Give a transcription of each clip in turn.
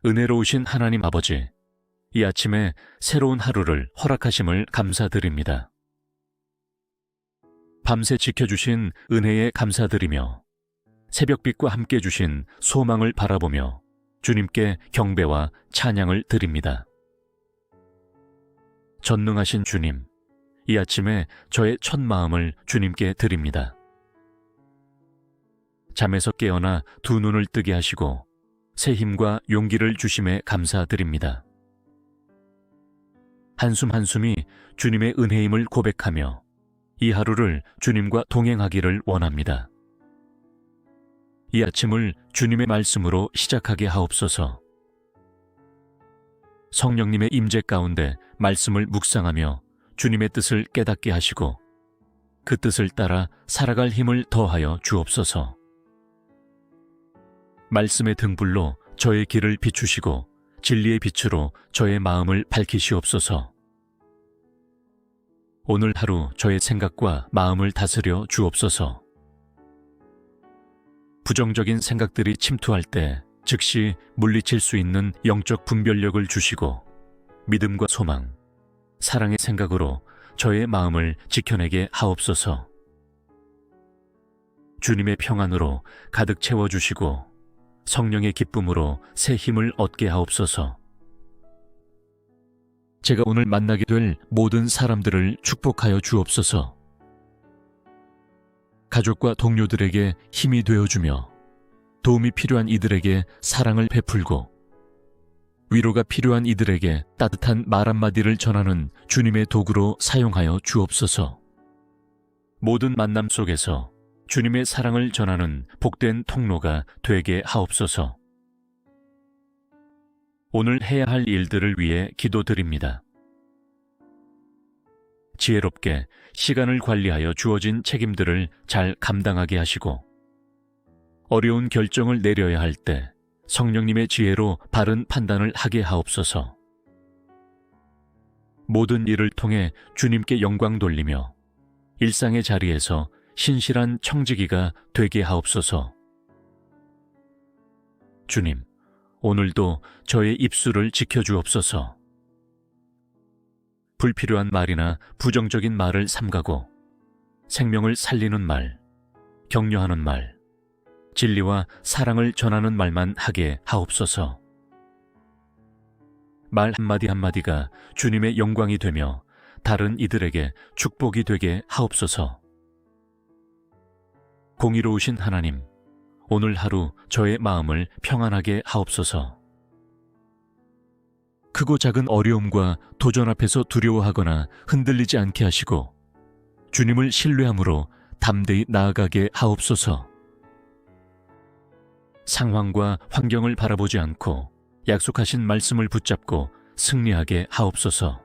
은혜로우신 하나님 아버지, 이 아침에 새로운 하루를 허락하심을 감사드립니다. 밤새 지켜주신 은혜에 감사드리며 새벽빛과 함께 주신 소망을 바라보며 주님께 경배와 찬양을 드립니다. 전능하신 주님, 이 아침에 저의 첫 마음을 주님께 드립니다. 잠에서 깨어나 두 눈을 뜨게 하시고 새 힘과 용기를 주심에 감사드립니다. 한숨 한숨이 주님의 은혜임을 고백하며 이 하루를 주님과 동행하기를 원합니다. 이 아침을 주님의 말씀으로 시작하게 하옵소서. 성령님의 임재 가운데 말씀을 묵상하며 주님의 뜻을 깨닫게 하시고 그 뜻을 따라 살아갈 힘을 더하여 주옵소서. 말씀의 등불로 저의 길을 비추시고 진리의 빛으로 저의 마음을 밝히시옵소서. 오늘 하루 저의 생각과 마음을 다스려 주옵소서. 부정적인 생각들이 침투할 때 즉시 물리칠 수 있는 영적 분별력을 주시고 믿음과 소망, 사랑의 생각으로 저의 마음을 지켜내게 하옵소서. 주님의 평안으로 가득 채워주시고 성령의 기쁨으로 새 힘을 얻게 하옵소서. 제가 오늘 만나게 될 모든 사람들을 축복하여 주옵소서. 가족과 동료들에게 힘이 되어주며 도움이 필요한 이들에게 사랑을 베풀고 위로가 필요한 이들에게 따뜻한 말 한마디를 전하는 주님의 도구로 사용하여 주옵소서. 모든 만남 속에서 주님의 사랑을 전하는 복된 통로가 되게 하옵소서. 오늘 해야 할 일들을 위해 기도드립니다. 지혜롭게 시간을 관리하여 주어진 책임들을 잘 감당하게 하시고 어려운 결정을 내려야 할 때 성령님의 지혜로 바른 판단을 하게 하옵소서. 모든 일을 통해 주님께 영광 돌리며 일상의 자리에서 신실한 청지기가 되게 하옵소서. 주님, 오늘도 저의 입술을 지켜주옵소서. 불필요한 말이나 부정적인 말을 삼가고 생명을 살리는 말, 격려하는 말, 진리와 사랑을 전하는 말만 하게 하옵소서. 말 한마디 한마디가 주님의 영광이 되며 다른 이들에게 축복이 되게 하옵소서. 공의로우신 하나님, 오늘 하루 저의 마음을 평안하게 하옵소서. 크고 작은 어려움과 도전 앞에서 두려워하거나 흔들리지 않게 하시고 주님을 신뢰함으로 담대히 나아가게 하옵소서. 상황과 환경을 바라보지 않고 약속하신 말씀을 붙잡고 승리하게 하옵소서.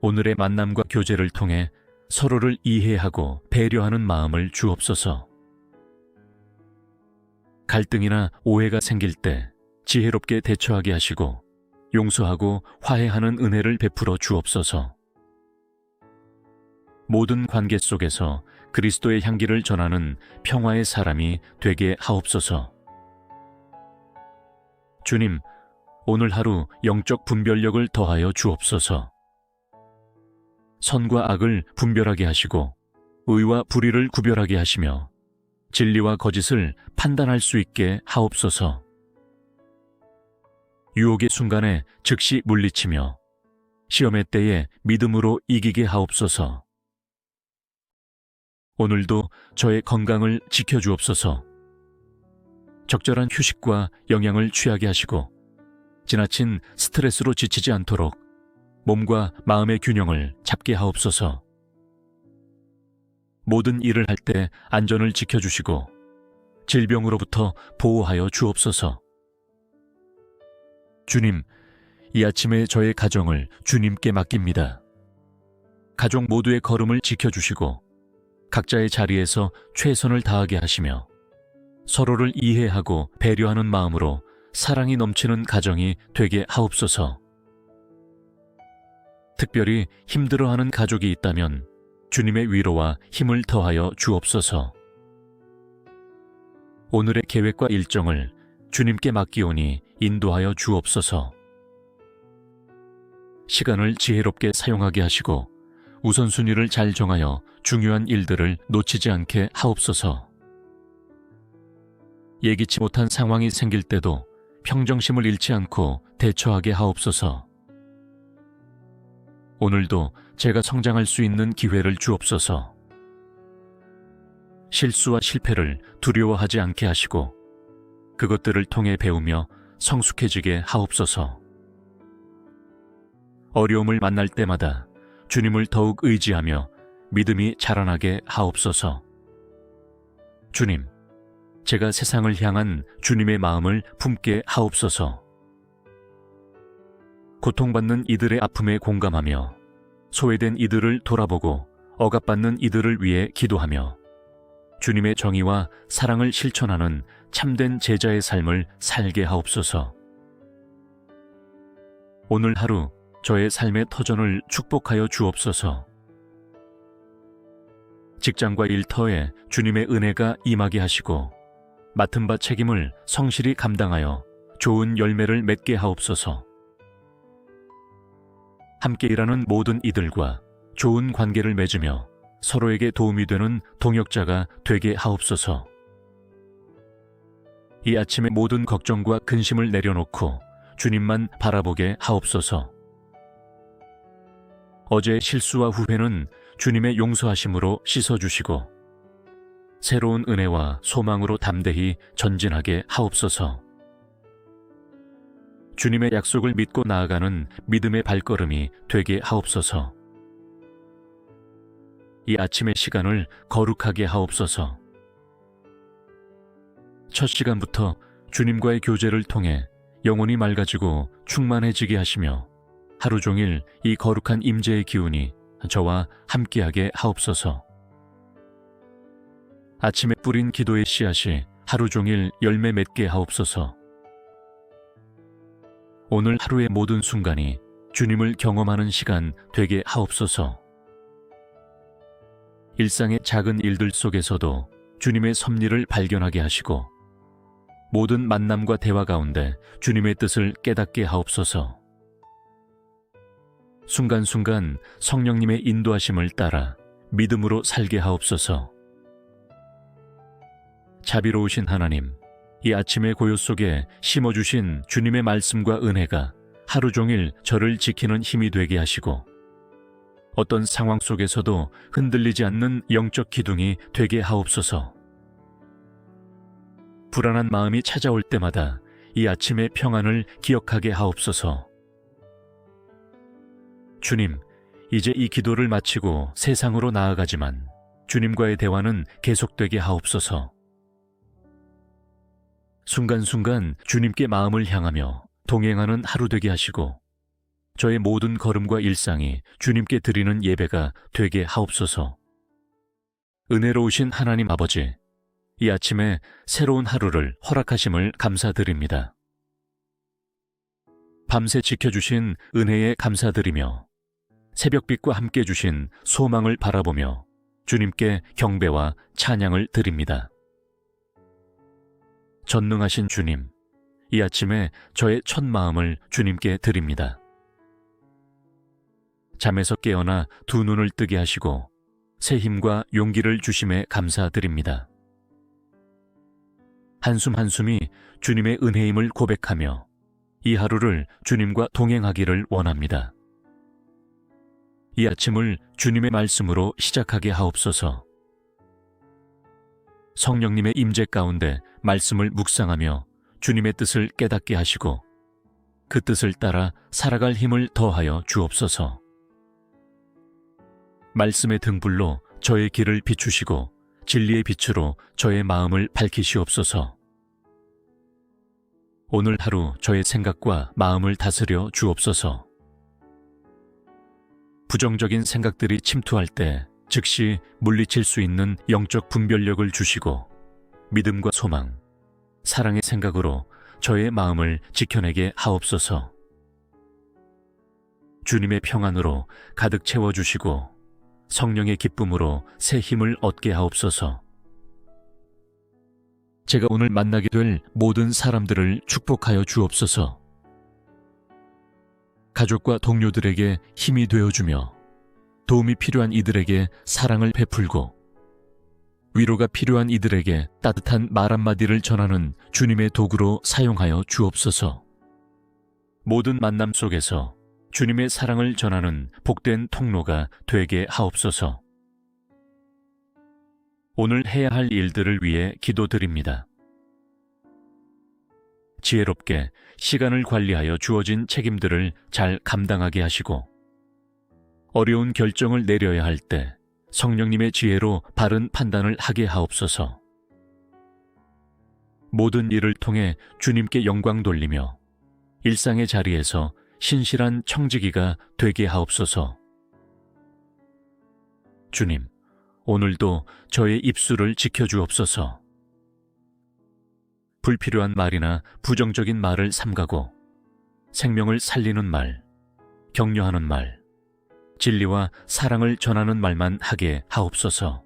오늘의 만남과 교제를 통해 서로를 이해하고 배려하는 마음을 주옵소서. 갈등이나 오해가 생길 때 지혜롭게 대처하게 하시고 용서하고 화해하는 은혜를 베풀어 주옵소서. 모든 관계 속에서 그리스도의 향기를 전하는 평화의 사람이 되게 하옵소서. 주님, 오늘 하루 영적 분별력을 더하여 주옵소서. 선과 악을 분별하게 하시고 의와 불의를 구별하게 하시며 진리와 거짓을 판단할 수 있게 하옵소서. 유혹의 순간에 즉시 물리치며 시험의 때에 믿음으로 이기게 하옵소서. 오늘도 저의 건강을 지켜주옵소서. 적절한 휴식과 영양을 취하게 하시고 지나친 스트레스로 지치지 않도록 몸과 마음의 균형을 잡게 하옵소서. 모든 일을 할 때 안전을 지켜주시고 질병으로부터 보호하여 주옵소서. 주님, 이 아침에 저의 가정을 주님께 맡깁니다. 가족 모두의 걸음을 지켜주시고 각자의 자리에서 최선을 다하게 하시며 서로를 이해하고 배려하는 마음으로 사랑이 넘치는 가정이 되게 하옵소서. 특별히 힘들어하는 가족이 있다면 주님의 위로와 힘을 더하여 주옵소서. 오늘의 계획과 일정을 주님께 맡기오니 인도하여 주옵소서. 시간을 지혜롭게 사용하게 하시고 우선순위를 잘 정하여 중요한 일들을 놓치지 않게 하옵소서. 예기치 못한 상황이 생길 때도 평정심을 잃지 않고 대처하게 하옵소서. 오늘도 제가 성장할 수 있는 기회를 주옵소서. 실수와 실패를 두려워하지 않게 하시고 그것들을 통해 배우며 성숙해지게 하옵소서. 어려움을 만날 때마다 주님을 더욱 의지하며 믿음이 자라나게 하옵소서. 주님, 제가 세상을 향한 주님의 마음을 품게 하옵소서. 고통받는 이들의 아픔에 공감하며 소외된 이들을 돌아보고 억압받는 이들을 위해 기도하며 주님의 정의와 사랑을 실천하는 참된 제자의 삶을 살게 하옵소서. 오늘 하루 저의 삶의 터전을 축복하여 주옵소서. 직장과 일터에 주님의 은혜가 임하게 하시고 맡은 바 책임을 성실히 감당하여 좋은 열매를 맺게 하옵소서. 함께 일하는 모든 이들과 좋은 관계를 맺으며 서로에게 도움이 되는 동역자가 되게 하옵소서. 이 아침의 모든 걱정과 근심을 내려놓고 주님만 바라보게 하옵소서. 어제의 실수와 후회는 주님의 용서하심으로 씻어주시고 새로운 은혜와 소망으로 담대히 전진하게 하옵소서. 주님의 약속을 믿고 나아가는 믿음의 발걸음이 되게 하옵소서. 이 아침의 시간을 거룩하게 하옵소서. 첫 시간부터 주님과의 교제를 통해 영혼이 맑아지고 충만해지게 하시며 하루 종일 이 거룩한 임재의 기운이 저와 함께하게 하옵소서. 아침에 뿌린 기도의 씨앗이 하루 종일 열매 맺게 하옵소서. 오늘 하루의 모든 순간이 주님을 경험하는 시간 되게 하옵소서. 일상의 작은 일들 속에서도 주님의 섭리를 발견하게 하시고 모든 만남과 대화 가운데 주님의 뜻을 깨닫게 하옵소서. 순간순간 성령님의 인도하심을 따라 믿음으로 살게 하옵소서. 자비로우신 하나님, 이 아침의 고요 속에 심어주신 주님의 말씀과 은혜가 하루 종일 저를 지키는 힘이 되게 하시고 어떤 상황 속에서도 흔들리지 않는 영적 기둥이 되게 하옵소서. 불안한 마음이 찾아올 때마다 이 아침의 평안을 기억하게 하옵소서. 주님, 이제 이 기도를 마치고 세상으로 나아가지만 주님과의 대화는 계속되게 하옵소서. 순간순간 주님께 마음을 향하며 동행하는 하루 되게 하시고 저의 모든 걸음과 일상이 주님께 드리는 예배가 되게 하옵소서. 은혜로우신 하나님 아버지, 이 아침에 새로운 하루를 허락하심을 감사드립니다. 밤새 지켜주신 은혜에 감사드리며 새벽빛과 함께 주신 소망을 바라보며 주님께 경배와 찬양을 드립니다. 전능하신 주님, 이 아침에 저의 첫 마음을 주님께 드립니다. 잠에서 깨어나 두 눈을 뜨게 하시고 새 힘과 용기를 주심에 감사드립니다. 한숨 한숨이 주님의 은혜임을 고백하며 이 하루를 주님과 동행하기를 원합니다. 이 아침을 주님의 말씀으로 시작하게 하옵소서. 성령님의 임재 가운데 말씀을 묵상하며 주님의 뜻을 깨닫게 하시고 그 뜻을 따라 살아갈 힘을 더하여 주옵소서. 말씀의 등불로 저의 길을 비추시고 진리의 빛으로 저의 마음을 밝히시옵소서. 오늘 하루 저의 생각과 마음을 다스려 주옵소서. 부정적인 생각들이 침투할 때 즉시 물리칠 수 있는 영적 분별력을 주시고 믿음과 소망, 사랑의 생각으로 저의 마음을 지켜내게 하옵소서. 주님의 평안으로 가득 채워주시고 성령의 기쁨으로 새 힘을 얻게 하옵소서. 제가 오늘 만나게 될 모든 사람들을 축복하여 주옵소서. 가족과 동료들에게 힘이 되어주며 도움이 필요한 이들에게 사랑을 베풀고 위로가 필요한 이들에게 따뜻한 말 한마디를 전하는 주님의 도구로 사용하여 주옵소서. 모든 만남 속에서 주님의 사랑을 전하는 복된 통로가 되게 하옵소서. 오늘 해야 할 일들을 위해 기도드립니다. 지혜롭게 시간을 관리하여 주어진 책임들을 잘 감당하게 하시고 어려운 결정을 내려야 할 때 성령님의 지혜로 바른 판단을 하게 하옵소서. 모든 일을 통해 주님께 영광 돌리며 일상의 자리에서 신실한 청지기가 되게 하옵소서. 주님, 오늘도 저의 입술을 지켜주옵소서. 불필요한 말이나 부정적인 말을 삼가고 생명을 살리는 말, 격려하는 말, 진리와 사랑을 전하는 말만 하게 하옵소서.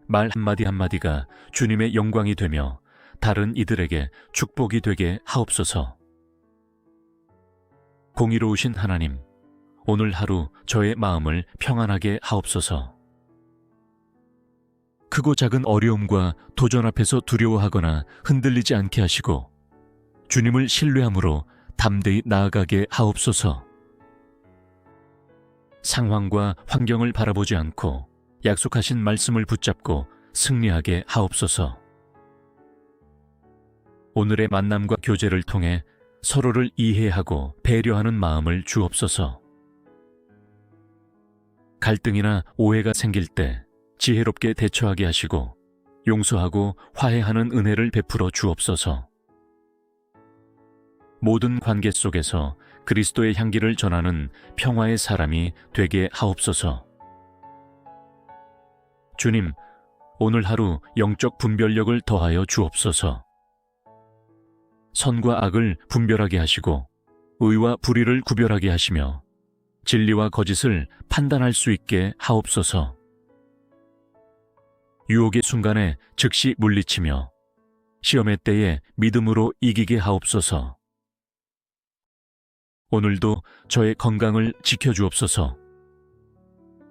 말 한마디 한마디가 주님의 영광이 되며 다른 이들에게 축복이 되게 하옵소서. 공의로우신 하나님, 오늘 하루 저의 마음을 평안하게 하옵소서. 크고 작은 어려움과 도전 앞에서 두려워하거나 흔들리지 않게 하시고 주님을 신뢰함으로 담대히 나아가게 하옵소서. 상황과 환경을 바라보지 않고 약속하신 말씀을 붙잡고 승리하게 하옵소서. 오늘의 만남과 교제를 통해 서로를 이해하고 배려하는 마음을 주옵소서. 갈등이나 오해가 생길 때 지혜롭게 대처하게 하시고 용서하고 화해하는 은혜를 베풀어 주옵소서. 모든 관계 속에서 그리스도의 향기를 전하는 평화의 사람이 되게 하옵소서. 주님, 오늘 하루 영적 분별력을 더하여 주옵소서. 선과 악을 분별하게 하시고 의와 불의를 구별하게 하시며 진리와 거짓을 판단할 수 있게 하옵소서. 유혹의 순간에 즉시 물리치며 시험의 때에 믿음으로 이기게 하옵소서. 오늘도 저의 건강을 지켜주옵소서.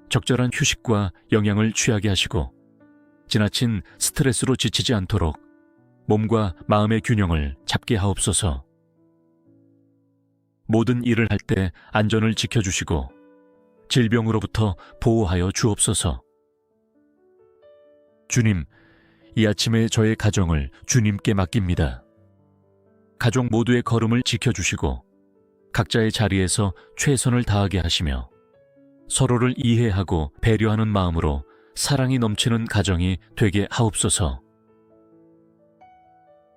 적절한 휴식과 영양을 취하게 하시고 지나친 스트레스로 지치지 않도록 몸과 마음의 균형을 잡게 하옵소서. 모든 일을 할 때 안전을 지켜주시고 질병으로부터 보호하여 주옵소서. 주님, 이 아침에 저의 가정을 주님께 맡깁니다. 가족 모두의 걸음을 지켜주시고 각자의 자리에서 최선을 다하게 하시며 서로를 이해하고 배려하는 마음으로 사랑이 넘치는 가정이 되게 하옵소서.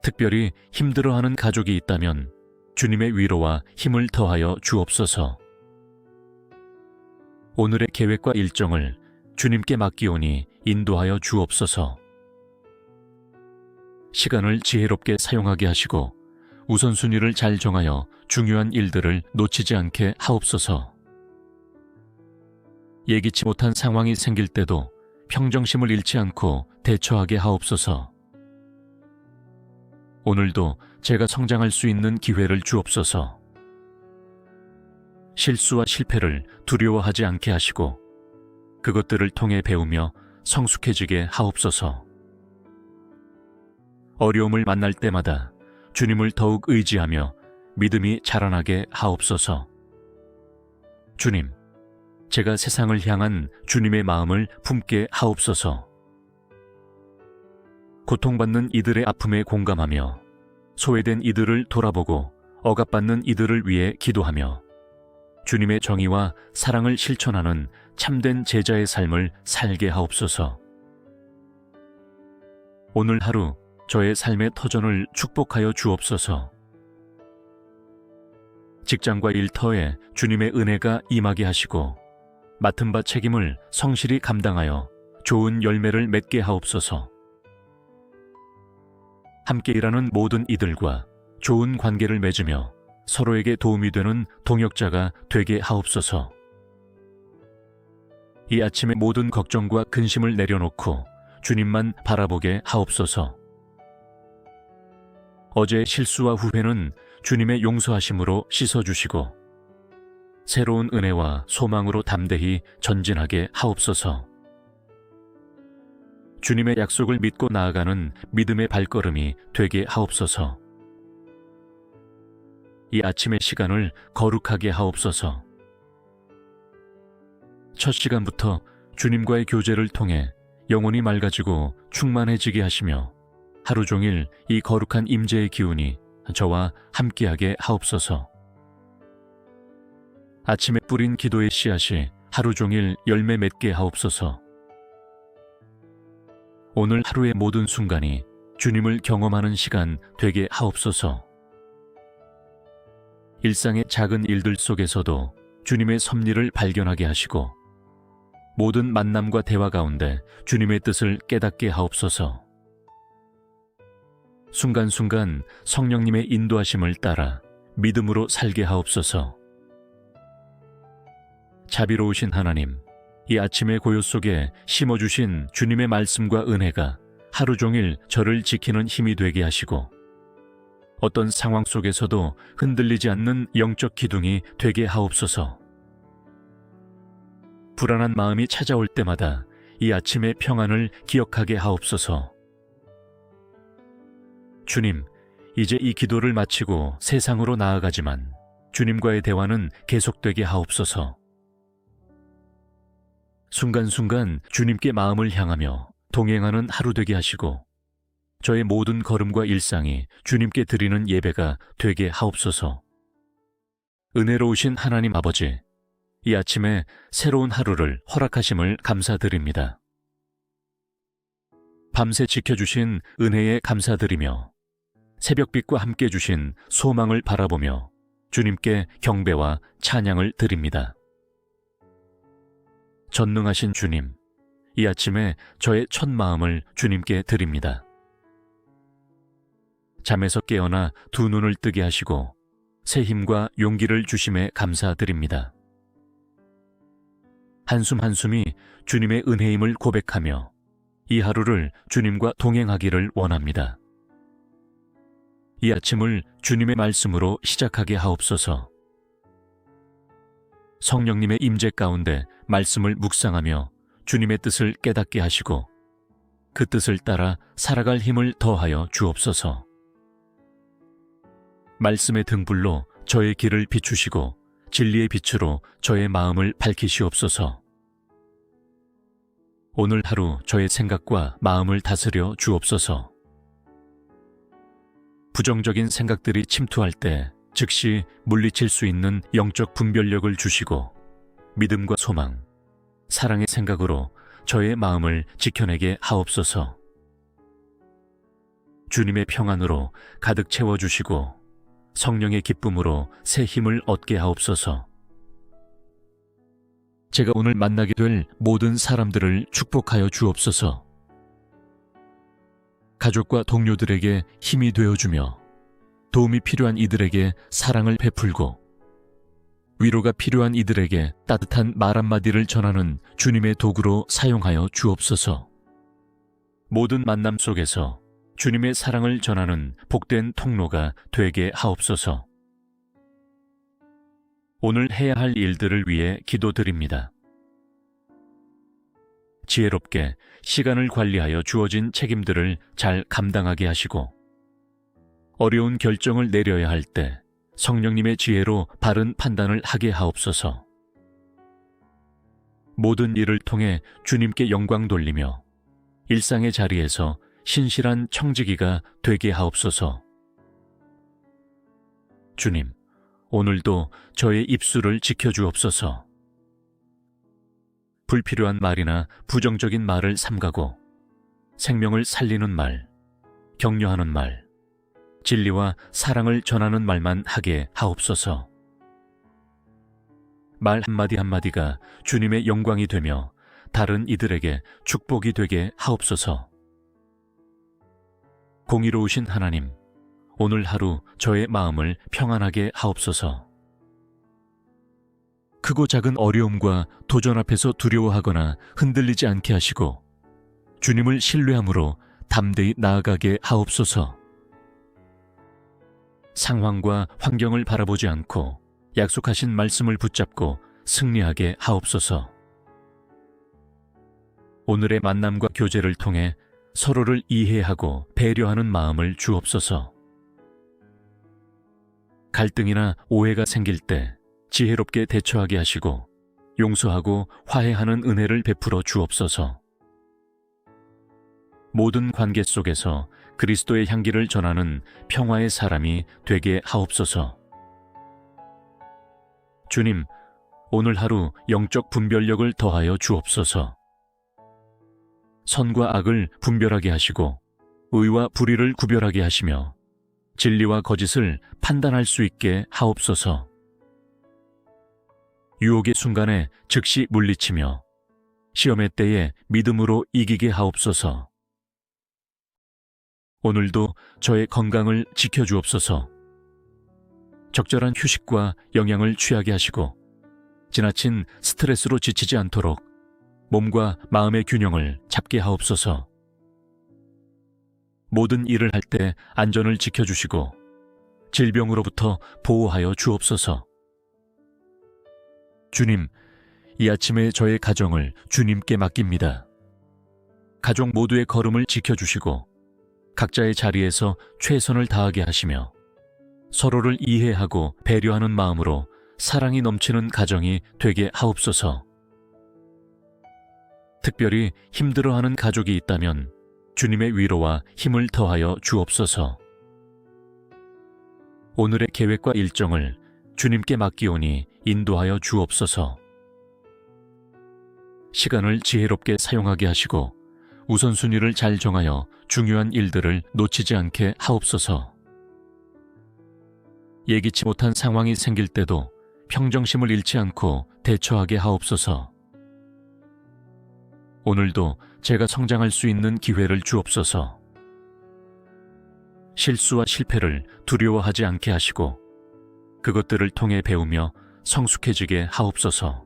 특별히 힘들어하는 가족이 있다면 주님의 위로와 힘을 더하여 주옵소서. 오늘의 계획과 일정을 주님께 맡기오니 인도하여 주옵소서. 시간을 지혜롭게 사용하게 하시고 우선순위를 잘 정하여 중요한 일들을 놓치지 않게 하옵소서. 예기치 못한 상황이 생길 때도 평정심을 잃지 않고 대처하게 하옵소서. 오늘도 제가 성장할 수 있는 기회를 주옵소서. 실수와 실패를 두려워하지 않게 하시고 그것들을 통해 배우며 성숙해지게 하옵소서. 어려움을 만날 때마다 주님을 더욱 의지하며 믿음이 자라나게 하옵소서. 주님, 제가 세상을 향한 주님의 마음을 품게 하옵소서. 고통받는 이들의 아픔에 공감하며 소외된 이들을 돌아보고 억압받는 이들을 위해 기도하며 주님의 정의와 사랑을 실천하는 참된 제자의 삶을 살게 하옵소서. 오늘 하루 저의 삶의 터전을 축복하여 주옵소서. 직장과 일터에 주님의 은혜가 임하게 하시고 맡은 바 책임을 성실히 감당하여 좋은 열매를 맺게 하옵소서. 함께 일하는 모든 이들과 좋은 관계를 맺으며 서로에게 도움이 되는 동역자가 되게 하옵소서. 이 아침에 모든 걱정과 근심을 내려놓고 주님만 바라보게 하옵소서. 어제의 실수와 후회는 주님의 용서하심으로 씻어주시고 새로운 은혜와 소망으로 담대히 전진하게 하옵소서. 주님의 약속을 믿고 나아가는 믿음의 발걸음이 되게 하옵소서. 이 아침의 시간을 거룩하게 하옵소서. 첫 시간부터 주님과의 교제를 통해 영혼이 맑아지고 충만해지게 하시며 하루 종일 이 거룩한 임재의 기운이 저와 함께하게 하옵소서. 아침에 뿌린 기도의 씨앗이 하루 종일 열매 맺게 하옵소서. 오늘 하루의 모든 순간이 주님을 경험하는 시간 되게 하옵소서. 일상의 작은 일들 속에서도 주님의 섭리를 발견하게 하시고 모든 만남과 대화 가운데 주님의 뜻을 깨닫게 하옵소서. 순간순간 성령님의 인도하심을 따라 믿음으로 살게 하옵소서. 자비로우신 하나님, 이 아침의 고요 속에 심어주신 주님의 말씀과 은혜가 하루 종일 저를 지키는 힘이 되게 하시고 어떤 상황 속에서도 흔들리지 않는 영적 기둥이 되게 하옵소서. 불안한 마음이 찾아올 때마다 이 아침의 평안을 기억하게 하옵소서. 주님, 이제 이 기도를 마치고 세상으로 나아가지만 주님과의 대화는 계속되게 하옵소서. 순간순간 주님께 마음을 향하며 동행하는 하루 되게 하시고 저의 모든 걸음과 일상이 주님께 드리는 예배가 되게 하옵소서. 은혜로우신 하나님 아버지, 이 아침에 새로운 하루를 허락하심을 감사드립니다. 밤새 지켜주신 은혜에 감사드리며 새벽빛과 함께 주신 소망을 바라보며 주님께 경배와 찬양을 드립니다. 전능하신 주님, 이 아침에 저의 첫 마음을 주님께 드립니다. 잠에서 깨어나 두 눈을 뜨게 하시고 새 힘과 용기를 주심에 감사드립니다. 한숨 한숨이 주님의 은혜임을 고백하며 이 하루를 주님과 동행하기를 원합니다. 이 아침을 주님의 말씀으로 시작하게 하옵소서. 성령님의 임재 가운데 말씀을 묵상하며 주님의 뜻을 깨닫게 하시고 그 뜻을 따라 살아갈 힘을 더하여 주옵소서. 말씀의 등불로 저의 길을 비추시고 진리의 빛으로 저의 마음을 밝히시옵소서. 오늘 하루 저의 생각과 마음을 다스려 주옵소서. 부정적인 생각들이 침투할 때 즉시 물리칠 수 있는 영적 분별력을 주시고 믿음과 소망, 사랑의 생각으로 저의 마음을 지켜내게 하옵소서. 주님의 평안으로 가득 채워주시고 성령의 기쁨으로 새 힘을 얻게 하옵소서. 제가 오늘 만나게 될 모든 사람들을 축복하여 주옵소서. 가족과 동료들에게 힘이 되어주며 도움이 필요한 이들에게 사랑을 베풀고 위로가 필요한 이들에게 따뜻한 말 한마디를 전하는 주님의 도구로 사용하여 주옵소서. 모든 만남 속에서 주님의 사랑을 전하는 복된 통로가 되게 하옵소서. 오늘 해야 할 일들을 위해 기도드립니다. 지혜롭게 시간을 관리하여 주어진 책임들을 잘 감당하게 하시고 어려운 결정을 내려야 할 때 성령님의 지혜로 바른 판단을 하게 하옵소서. 모든 일을 통해 주님께 영광 돌리며 일상의 자리에서 신실한 청지기가 되게 하옵소서. 주님, 오늘도 저의 입술을 지켜주옵소서. 불필요한 말이나 부정적인 말을 삼가고 생명을 살리는 말, 격려하는 말, 진리와 사랑을 전하는 말만 하게 하옵소서. 말 한마디 한마디가 주님의 영광이 되며 다른 이들에게 축복이 되게 하옵소서. 공의로우신 하나님, 오늘 하루 저의 마음을 평안하게 하옵소서. 크고 작은 어려움과 도전 앞에서 두려워하거나 흔들리지 않게 하시고 주님을 신뢰함으로 담대히 나아가게 하옵소서. 상황과 환경을 바라보지 않고 약속하신 말씀을 붙잡고 승리하게 하옵소서. 오늘의 만남과 교제를 통해 서로를 이해하고 배려하는 마음을 주옵소서. 갈등이나 오해가 생길 때 지혜롭게 대처하게 하시고 용서하고 화해하는 은혜를 베풀어 주옵소서. 모든 관계 속에서 그리스도의 향기를 전하는 평화의 사람이 되게 하옵소서. 주님, 오늘 하루 영적 분별력을 더하여 주옵소서. 선과 악을 분별하게 하시고 의와 불의를 구별하게 하시며 진리와 거짓을 판단할 수 있게 하옵소서. 유혹의 순간에 즉시 물리치며 시험의 때에 믿음으로 이기게 하옵소서. 오늘도 저의 건강을 지켜주옵소서. 적절한 휴식과 영양을 취하게 하시고 지나친 스트레스로 지치지 않도록 몸과 마음의 균형을 잡게 하옵소서. 모든 일을 할 때 안전을 지켜주시고 질병으로부터 보호하여 주옵소서. 주님, 이 아침에 저의 가정을 주님께 맡깁니다. 가족 모두의 걸음을 지켜주시고 각자의 자리에서 최선을 다하게 하시며 서로를 이해하고 배려하는 마음으로 사랑이 넘치는 가정이 되게 하옵소서. 특별히 힘들어하는 가족이 있다면 주님의 위로와 힘을 더하여 주옵소서. 오늘의 계획과 일정을 주님께 맡기오니 인도하여 주옵소서. 시간을 지혜롭게 사용하게 하시고 우선순위를 잘 정하여 중요한 일들을 놓치지 않게 하옵소서. 예기치 못한 상황이 생길 때도 평정심을 잃지 않고 대처하게 하옵소서. 오늘도 제가 성장할 수 있는 기회를 주옵소서. 실수와 실패를 두려워하지 않게 하시고 그것들을 통해 배우며 성숙해지게 하옵소서.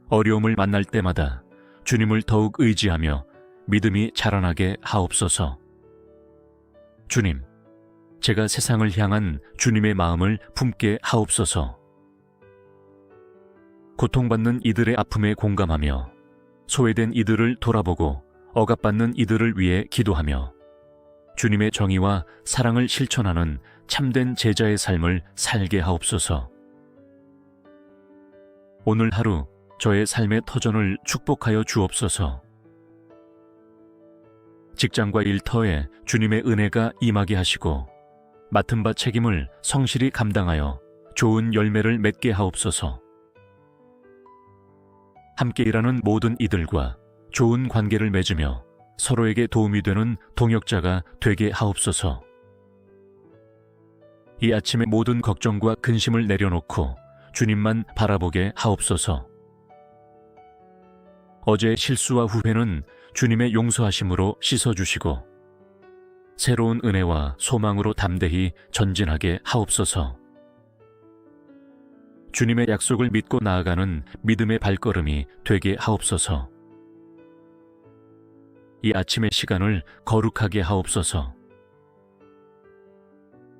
어려움을 만날 때마다 주님을 더욱 의지하며 믿음이 자라나게 하옵소서. 주님, 제가 세상을 향한 주님의 마음을 품게 하옵소서. 고통받는 이들의 아픔에 공감하며 소외된 이들을 돌아보고 억압받는 이들을 위해 기도하며 주님의 정의와 사랑을 실천하는 참된 제자의 삶을 살게 하옵소서. 오늘 하루 저의 삶의 터전을 축복하여 주옵소서. 직장과 일터에 주님의 은혜가 임하게 하시고 맡은 바 책임을 성실히 감당하여 좋은 열매를 맺게 하옵소서. 함께 일하는 모든 이들과 좋은 관계를 맺으며 서로에게 도움이 되는 동역자가 되게 하옵소서. 이 아침의 모든 걱정과 근심을 내려놓고 주님만 바라보게 하옵소서. 어제의 실수와 후회는 주님의 용서하심으로 씻어주시고 새로운 은혜와 소망으로 담대히 전진하게 하옵소서. 주님의 약속을 믿고 나아가는 믿음의 발걸음이 되게 하옵소서. 이 아침의 시간을 거룩하게 하옵소서.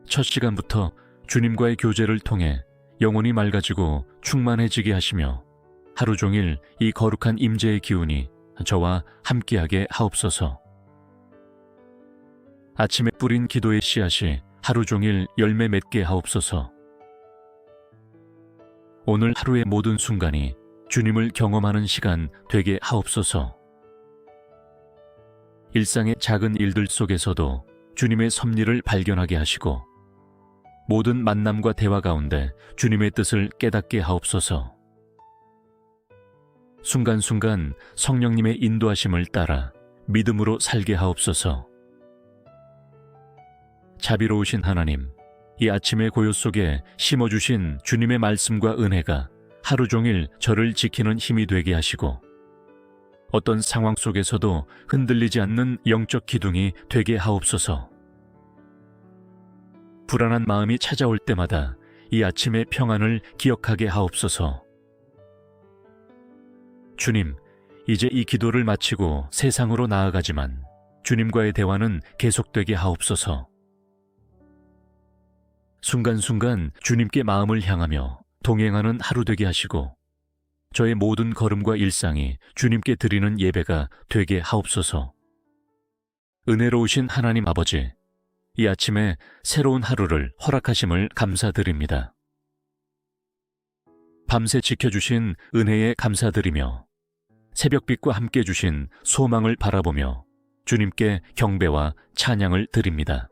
첫 시간부터 주님과의 교제를 통해 영혼이 맑아지고 충만해지게 하시며 하루 종일 이 거룩한 임재의 기운이 저와 함께하게 하옵소서. 아침에 뿌린 기도의 씨앗이 하루 종일 열매 맺게 하옵소서. 오늘 하루의 모든 순간이 주님을 경험하는 시간 되게 하옵소서. 일상의 작은 일들 속에서도 주님의 섭리를 발견하게 하시고 모든 만남과 대화 가운데 주님의 뜻을 깨닫게 하옵소서. 순간순간 성령님의 인도하심을 따라 믿음으로 살게 하옵소서. 자비로우신 하나님, 이 아침의 고요 속에 심어주신 주님의 말씀과 은혜가 하루 종일 저를 지키는 힘이 되게 하시고 어떤 상황 속에서도 흔들리지 않는 영적 기둥이 되게 하옵소서. 불안한 마음이 찾아올 때마다 이 아침의 평안을 기억하게 하옵소서. 주님, 이제 이 기도를 마치고 세상으로 나아가지만 주님과의 대화는 계속되게 하옵소서. 순간순간 주님께 마음을 향하며 동행하는 하루 되게 하시고 저의 모든 걸음과 일상이 주님께 드리는 예배가 되게 하옵소서. 은혜로우신 하나님 아버지, 이 아침에 새로운 하루를 허락하심을 감사드립니다. 밤새 지켜주신 은혜에 감사드리며 새벽빛과 함께 주신 소망을 바라보며 주님께 경배와 찬양을 드립니다.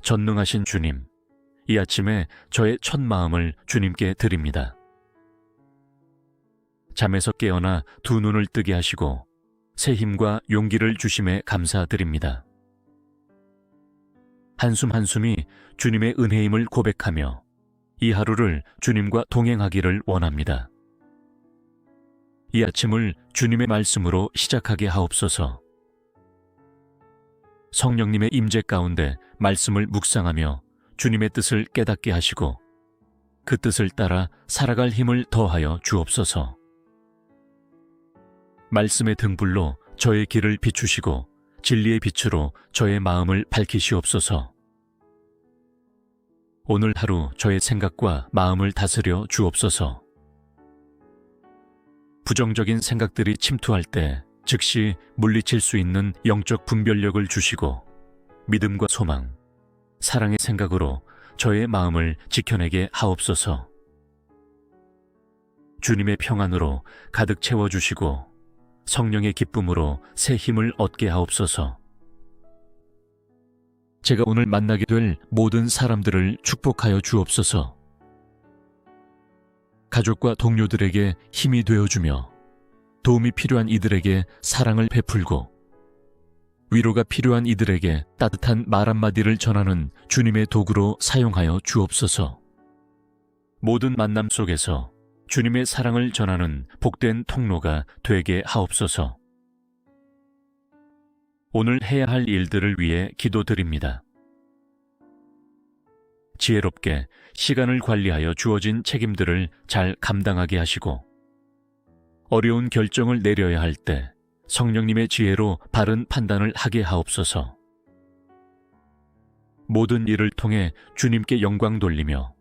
전능하신 주님, 이 아침에 저의 첫 마음을 주님께 드립니다. 잠에서 깨어나 두 눈을 뜨게 하시고 새 힘과 용기를 주심에 감사드립니다. 한숨 한숨이 주님의 은혜임을 고백하며 이 하루를 주님과 동행하기를 원합니다. 이 아침을 주님의 말씀으로 시작하게 하옵소서. 성령님의 임재 가운데 말씀을 묵상하며 주님의 뜻을 깨닫게 하시고 그 뜻을 따라 살아갈 힘을 더하여 주옵소서. 말씀의 등불로 저의 길을 비추시고 진리의 빛으로 저의 마음을 밝히시옵소서. 오늘 하루 저의 생각과 마음을 다스려 주옵소서. 부정적인 생각들이 침투할 때 즉시 물리칠 수 있는 영적 분별력을 주시고 믿음과 소망, 사랑의 생각으로 저의 마음을 지켜내게 하옵소서. 주님의 평안으로 가득 채워주시고 성령의 기쁨으로 새 힘을 얻게 하옵소서. 제가 오늘 만나게 될 모든 사람들을 축복하여 주옵소서. 가족과 동료들에게 힘이 되어주며 도움이 필요한 이들에게 사랑을 베풀고 위로가 필요한 이들에게 따뜻한 말 한마디를 전하는 주님의 도구로 사용하여 주옵소서. 모든 만남 속에서 주님의 사랑을 전하는 복된 통로가 되게 하옵소서. 오늘 해야 할 일들을 위해 기도드립니다. 지혜롭게 시간을 관리하여 주어진 책임들을 잘 감당하게 하시고 어려운 결정을 내려야 할 때 성령님의 지혜로 바른 판단을 하게 하옵소서. 모든 일을 통해 주님께 영광 돌리며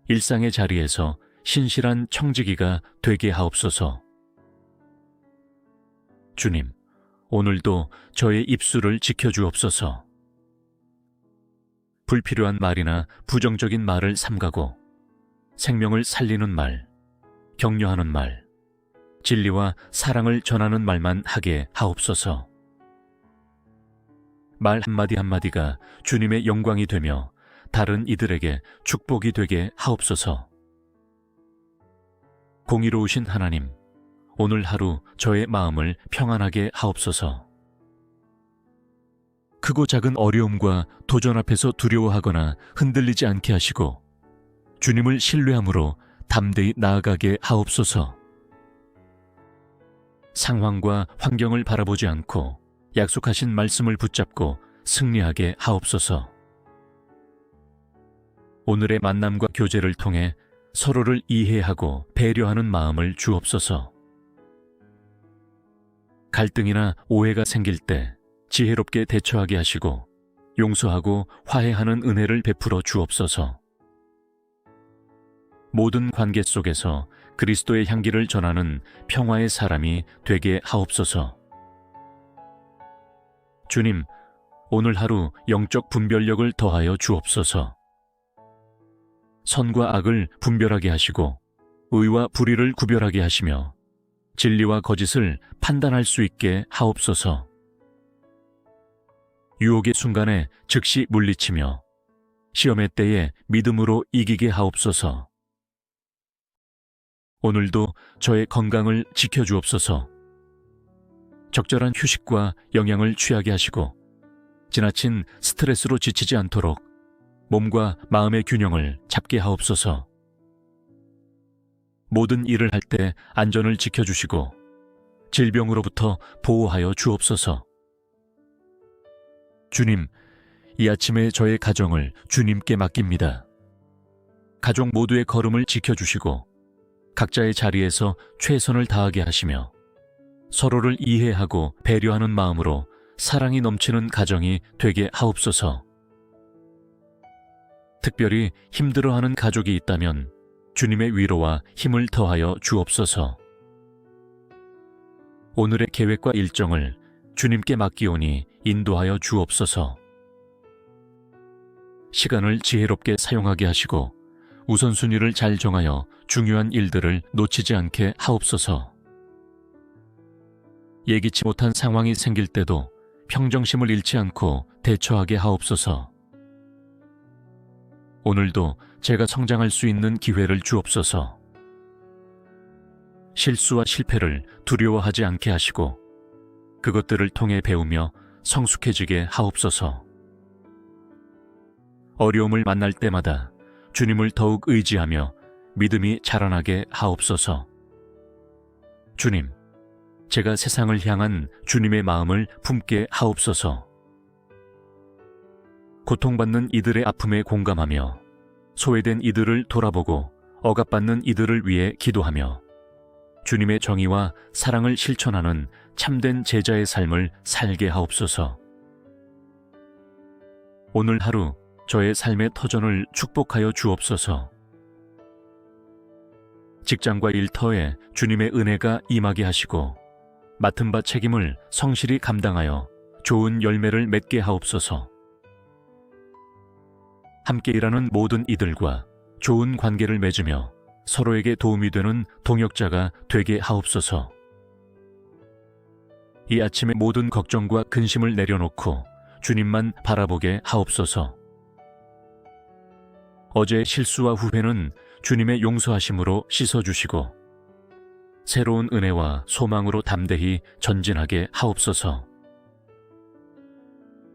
일상의 자리에서 신실한 청지기가 되게 하옵소서. 주님, 오늘도 저의 입술을 지켜주옵소서. 불필요한 말이나 부정적인 말을 삼가고 생명을 살리는 말, 격려하는 말, 진리와 사랑을 전하는 말만 하게 하옵소서. 말 한마디 한마디가 주님의 영광이 되며 다른 이들에게 축복이 되게 하옵소서. 공의로우신 하나님, 오늘 하루 저의 마음을 평안하게 하옵소서. 크고 작은 어려움과 도전 앞에서 두려워하거나 흔들리지 않게 하시고 주님을 신뢰함으로 담대히 나아가게 하옵소서. 상황과 환경을 바라보지 않고 약속하신 말씀을 붙잡고 승리하게 하옵소서. 오늘의 만남과 교제를 통해 서로를 이해하고 배려하는 마음을 주옵소서. 갈등이나 오해가 생길 때 지혜롭게 대처하게 하시고 용서하고 화해하는 은혜를 베풀어 주옵소서. 모든 관계 속에서 그리스도의 향기를 전하는 평화의 사람이 되게 하옵소서. 주님, 오늘 하루 영적 분별력을 더하여 주옵소서. 선과 악을 분별하게 하시고 의와 불의를 구별하게 하시며 진리와 거짓을 판단할 수 있게 하옵소서. 유혹의 순간에 즉시 물리치며 시험의 때에 믿음으로 이기게 하옵소서. 오늘도 저의 건강을 지켜주옵소서. 적절한 휴식과 영양을 취하게 하시고 지나친 스트레스로 지치지 않도록 몸과 마음의 균형을 잡게 하옵소서. 모든 일을 할 때 안전을 지켜주시고 질병으로부터 보호하여 주옵소서. 주님, 이 아침에 저의 가정을 주님께 맡깁니다. 가족 모두의 걸음을 지켜주시고 각자의 자리에서 최선을 다하게 하시며 서로를 이해하고 배려하는 마음으로 사랑이 넘치는 가정이 되게 하옵소서. 특별히 힘들어하는 가족이 있다면 주님의 위로와 힘을 더하여 주옵소서. 오늘의 계획과 일정을 주님께 맡기오니 인도하여 주옵소서. 시간을 지혜롭게 사용하게 하시고 우선순위를 잘 정하여 중요한 일들을 놓치지 않게 하옵소서. 예기치 못한 상황이 생길 때도 평정심을 잃지 않고 대처하게 하옵소서. 오늘도 제가 성장할 수 있는 기회를 주옵소서. 실수와 실패를 두려워하지 않게 하시고 그것들을 통해 배우며 성숙해지게 하옵소서. 어려움을 만날 때마다 주님을 더욱 의지하며 믿음이 자라나게 하옵소서. 주님, 제가 세상을 향한 주님의 마음을 품게 하옵소서. 고통받는 이들의 아픔에 공감하며 소외된 이들을 돌아보고 억압받는 이들을 위해 기도하며 주님의 정의와 사랑을 실천하는 참된 제자의 삶을 살게 하옵소서. 오늘 하루 저의 삶의 터전을 축복하여 주옵소서. 직장과 일터에 주님의 은혜가 임하게 하시고 맡은 바 책임을 성실히 감당하여 좋은 열매를 맺게 하옵소서. 함께 일하는 모든 이들과 좋은 관계를 맺으며 서로에게 도움이 되는 동역자가 되게 하옵소서. 이 아침의 모든 걱정과 근심을 내려놓고 주님만 바라보게 하옵소서. 어제의 실수와 후회는 주님의 용서하심으로 씻어주시고 새로운 은혜와 소망으로 담대히 전진하게 하옵소서.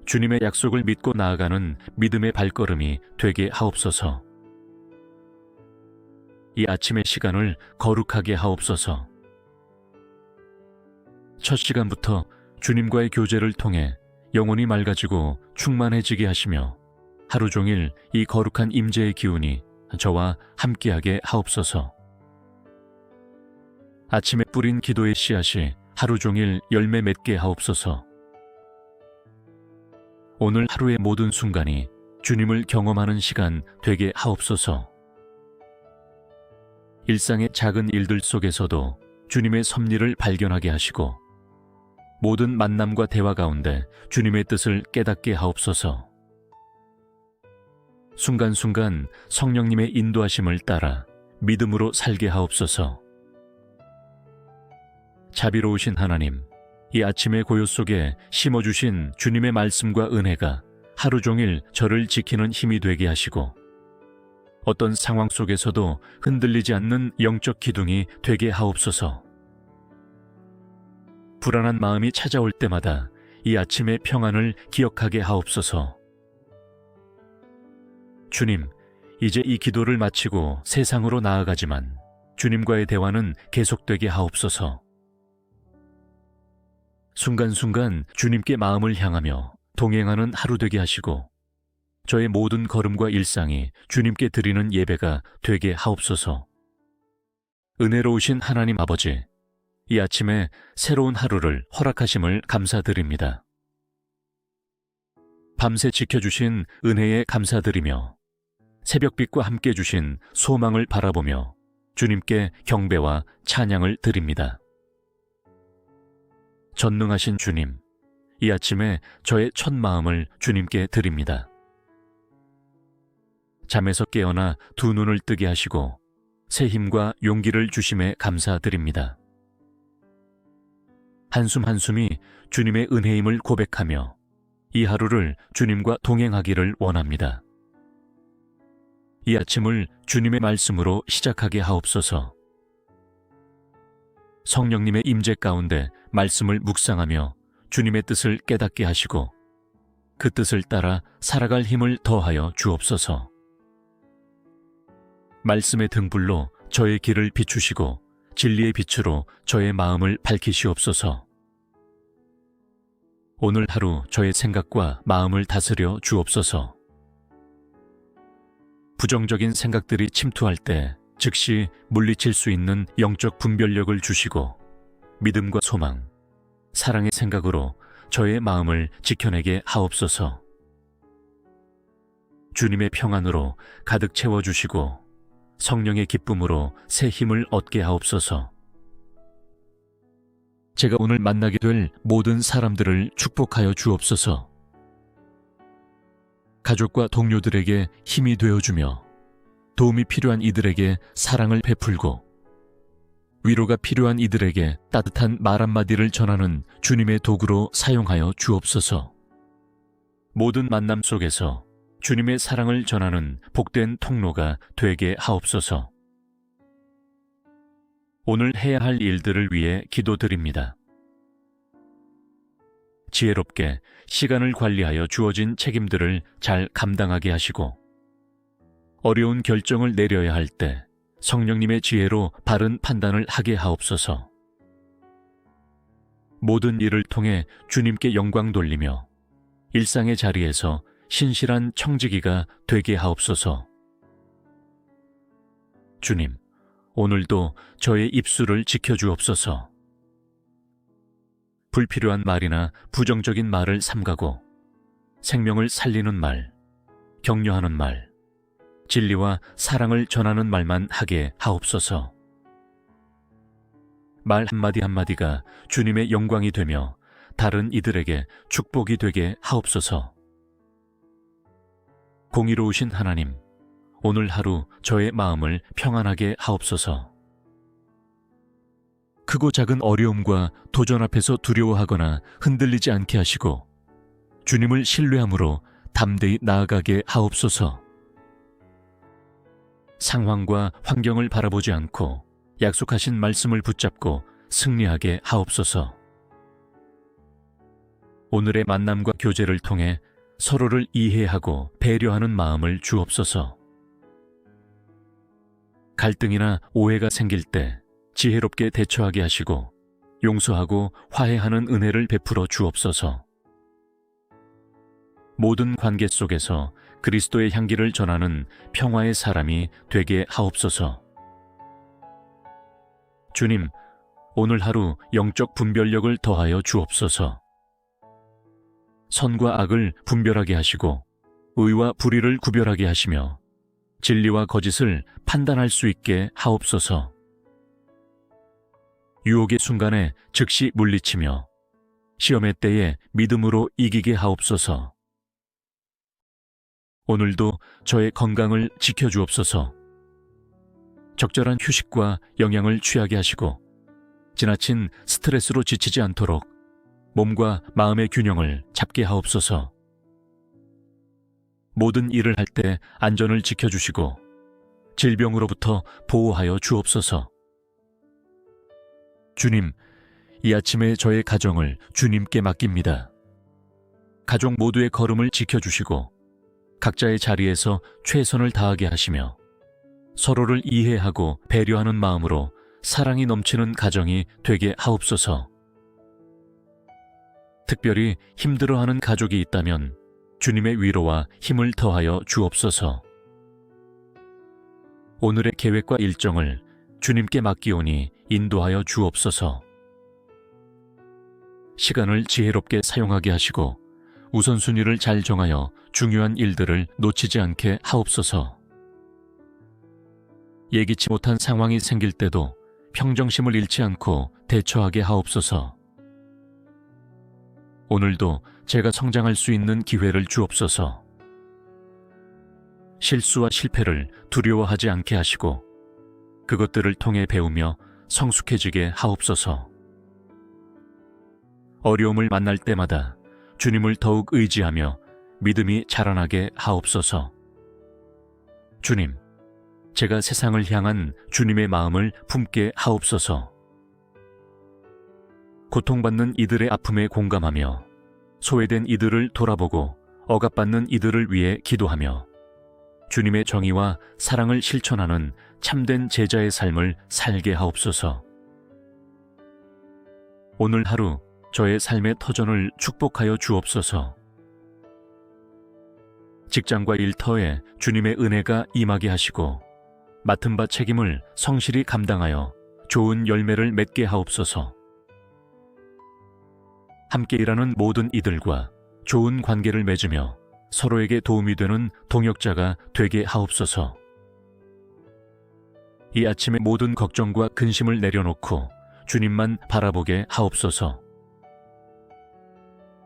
주님의 약속을 믿고 나아가는 믿음의 발걸음이 되게 하옵소서. 이 아침의 시간을 거룩하게 하옵소서. 첫 시간부터 주님과의 교제를 통해 영혼이 맑아지고 충만해지게 하시며 하루 종일 이 거룩한 임재의 기운이 저와 함께하게 하옵소서. 아침에 뿌린 기도의 씨앗이 하루 종일 열매 맺게 하옵소서. 오늘 하루의 모든 순간이 주님을 경험하는 시간 되게 하옵소서. 일상의 작은 일들 속에서도 주님의 섭리를 발견하게 하시고 모든 만남과 대화 가운데 주님의 뜻을 깨닫게 하옵소서. 순간순간 성령님의 인도하심을 따라 믿음으로 살게 하옵소서. 자비로우신 하나님, 이 아침의 고요 속에 심어주신 주님의 말씀과 은혜가 하루 종일 저를 지키는 힘이 되게 하시고 어떤 상황 속에서도 흔들리지 않는 영적 기둥이 되게 하옵소서. 불안한 마음이 찾아올 때마다 이 아침의 평안을 기억하게 하옵소서. 주님, 이제 이 기도를 마치고 세상으로 나아가지만 주님과의 대화는 계속되게 하옵소서. 순간순간 주님께 마음을 향하며 동행하는 하루 되게 하시고 저의 모든 걸음과 일상이 주님께 드리는 예배가 되게 하옵소서. 은혜로우신 하나님 아버지, 이 아침에 새로운 하루를 허락하심을 감사드립니다. 밤새 지켜주신 은혜에 감사드리며 새벽빛과 함께 주신 소망을 바라보며 주님께 경배와 찬양을 드립니다. 전능하신 주님, 이 아침에 저의 첫 마음을 주님께 드립니다. 잠에서 깨어나 두 눈을 뜨게 하시고 새 힘과 용기를 주심에 감사드립니다. 한숨 한숨이 주님의 은혜임을 고백하며 이 하루를 주님과 동행하기를 원합니다. 이 아침을 주님의 말씀으로 시작하게 하옵소서. 성령님의 임재 가운데 말씀을 묵상하며 주님의 뜻을 깨닫게 하시고 그 뜻을 따라 살아갈 힘을 더하여 주옵소서. 말씀의 등불로 저의 길을 비추시고 진리의 빛으로 저의 마음을 밝히시옵소서. 오늘 하루 저의 생각과 마음을 다스려 주옵소서. 부정적인 생각들이 침투할 때 즉시 물리칠 수 있는 영적 분별력을 주시고 믿음과 소망, 사랑의 생각으로 저의 마음을 지켜내게 하옵소서. 주님의 평안으로 가득 채워주시고 성령의 기쁨으로 새 힘을 얻게 하옵소서. 제가 오늘 만나게 될 모든 사람들을 축복하여 주옵소서. 가족과 동료들에게 힘이 되어주며 도움이 필요한 이들에게 사랑을 베풀고 위로가 필요한 이들에게 따뜻한 말 한마디를 전하는 주님의 도구로 사용하여 주옵소서. 모든 만남 속에서 주님의 사랑을 전하는 복된 통로가 되게 하옵소서. 오늘 해야 할 일들을 위해 기도드립니다. 지혜롭게 시간을 관리하여 주어진 책임들을 잘 감당하게 하시고 어려운 결정을 내려야 할 때 성령님의 지혜로 바른 판단을 하게 하옵소서. 모든 일을 통해 주님께 영광 돌리며 일상의 자리에서 신실한 청지기가 되게 하옵소서. 주님, 오늘도 저의 입술을 지켜주옵소서. 불필요한 말이나 부정적인 말을 삼가고 생명을 살리는 말, 격려하는 말, 진리와 사랑을 전하는 말만 하게 하옵소서. 말 한마디 한마디가 주님의 영광이 되며 다른 이들에게 축복이 되게 하옵소서. 공의로우신 하나님, 오늘 하루 저의 마음을 평안하게 하옵소서. 크고 작은 어려움과 도전 앞에서 두려워하거나 흔들리지 않게 하시고 주님을 신뢰함으로 담대히 나아가게 하옵소서. 상황과 환경을 바라보지 않고 약속하신 말씀을 붙잡고 승리하게 하옵소서. 오늘의 만남과 교제를 통해 서로를 이해하고 배려하는 마음을 주옵소서. 갈등이나 오해가 생길 때 지혜롭게 대처하게 하시고 용서하고 화해하는 은혜를 베풀어 주옵소서. 모든 관계 속에서 그리스도의 향기를 전하는 평화의 사람이 되게 하옵소서. 주님, 오늘 하루 영적 분별력을 더하여 주옵소서. 선과 악을 분별하게 하시고 의와 불의를 구별하게 하시며 진리와 거짓을 판단할 수 있게 하옵소서. 유혹의 순간에 즉시 물리치며 시험의 때에 믿음으로 이기게 하옵소서. 오늘도 저의 건강을 지켜주옵소서. 적절한 휴식과 영양을 취하게 하시고 지나친 스트레스로 지치지 않도록 몸과 마음의 균형을 잡게 하옵소서. 모든 일을 할 때 안전을 지켜주시고 질병으로부터 보호하여 주옵소서. 주님, 이 아침에 저의 가정을 주님께 맡깁니다. 가족 모두의 걸음을 지켜주시고 각자의 자리에서 최선을 다하게 하시며 서로를 이해하고 배려하는 마음으로 사랑이 넘치는 가정이 되게 하옵소서. 특별히 힘들어하는 가족이 있다면 주님의 위로와 힘을 더하여 주옵소서. 오늘의 계획과 일정을 주님께 맡기오니 인도하여 주옵소서. 시간을 지혜롭게 사용하게 하시고 우선순위를 잘 정하여 중요한 일들을 놓치지 않게 하옵소서. 예기치 못한 상황이 생길 때도 평정심을 잃지 않고 대처하게 하옵소서. 오늘도 제가 성장할 수 있는 기회를 주옵소서. 실수와 실패를 두려워하지 않게 하시고 그것들을 통해 배우며 성숙해지게 하옵소서. 어려움을 만날 때마다 주님을 더욱 의지하며 믿음이 자라나게 하옵소서. 주님, 제가 세상을 향한 주님의 마음을 품게 하옵소서. 고통받는 이들의 아픔에 공감하며 소외된 이들을 돌아보고 억압받는 이들을 위해 기도하며 주님의 정의와 사랑을 실천하는 참된 제자의 삶을 살게 하옵소서. 오늘 하루 저의 삶의 터전을 축복하여 주옵소서. 직장과 일터에 주님의 은혜가 임하게 하시고 맡은 바 책임을 성실히 감당하여 좋은 열매를 맺게 하옵소서. 함께 일하는 모든 이들과 좋은 관계를 맺으며 서로에게 도움이 되는 동역자가 되게 하옵소서. 이 아침에 모든 걱정과 근심을 내려놓고 주님만 바라보게 하옵소서.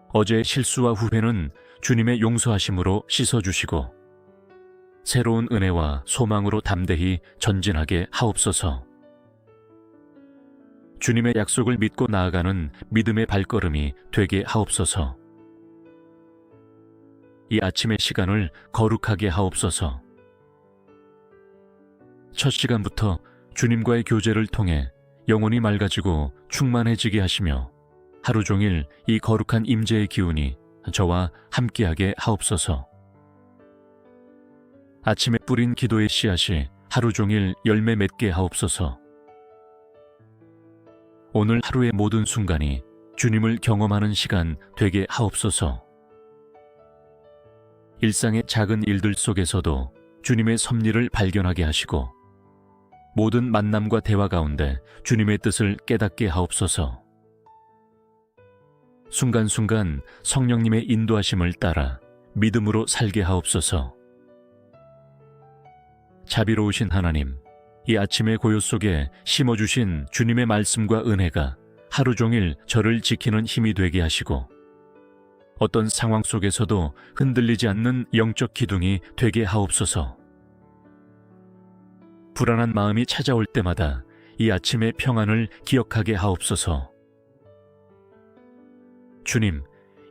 어제의 실수와 후회는 주님의 용서하심으로 씻어주시고 새로운 은혜와 소망으로 담대히 전진하게 하옵소서. 주님의 약속을 믿고 나아가는 믿음의 발걸음이 되게 하옵소서. 이 아침의 시간을 거룩하게 하옵소서. 첫 시간부터 주님과의 교제를 통해 영혼이 맑아지고 충만해지게 하시며 하루 종일 이 거룩한 임재의 기운이 저와 함께하게 하옵소서. 아침에 뿌린 기도의 씨앗이 하루 종일 열매 맺게 하옵소서. 오늘 하루의 모든 순간이 주님을 경험하는 시간 되게 하옵소서. 일상의 작은 일들 속에서도 주님의 섭리를 발견하게 하시고 모든 만남과 대화 가운데 주님의 뜻을 깨닫게 하옵소서. 순간순간 성령님의 인도하심을 따라 믿음으로 살게 하옵소서. 자비로우신 하나님, 이 아침의 고요 속에 심어주신 주님의 말씀과 은혜가 하루 종일 저를 지키는 힘이 되게 하시고 어떤 상황 속에서도 흔들리지 않는 영적 기둥이 되게 하옵소서. 불안한 마음이 찾아올 때마다 이 아침의 평안을 기억하게 하옵소서. 주님,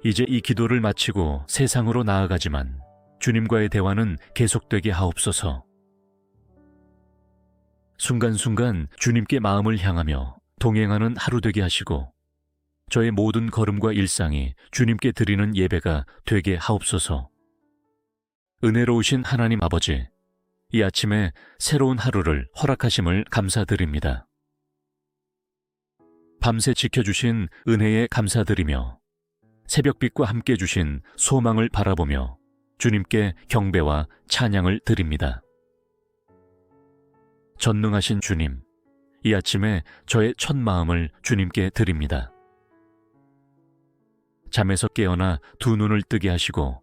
이제 이 기도를 마치고 세상으로 나아가지만 주님과의 대화는 계속되게 하옵소서. 순간순간 주님께 마음을 향하며 동행하는 하루 되게 하시고 저의 모든 걸음과 일상이 주님께 드리는 예배가 되게 하옵소서. 은혜로우신 하나님 아버지, 이 아침에 새로운 하루를 허락하심을 감사드립니다. 밤새 지켜주신 은혜에 감사드리며 새벽빛과 함께 주신 소망을 바라보며 주님께 경배와 찬양을 드립니다. 전능하신 주님, 이 아침에 저의 첫 마음을 주님께 드립니다. 잠에서 깨어나 두 눈을 뜨게 하시고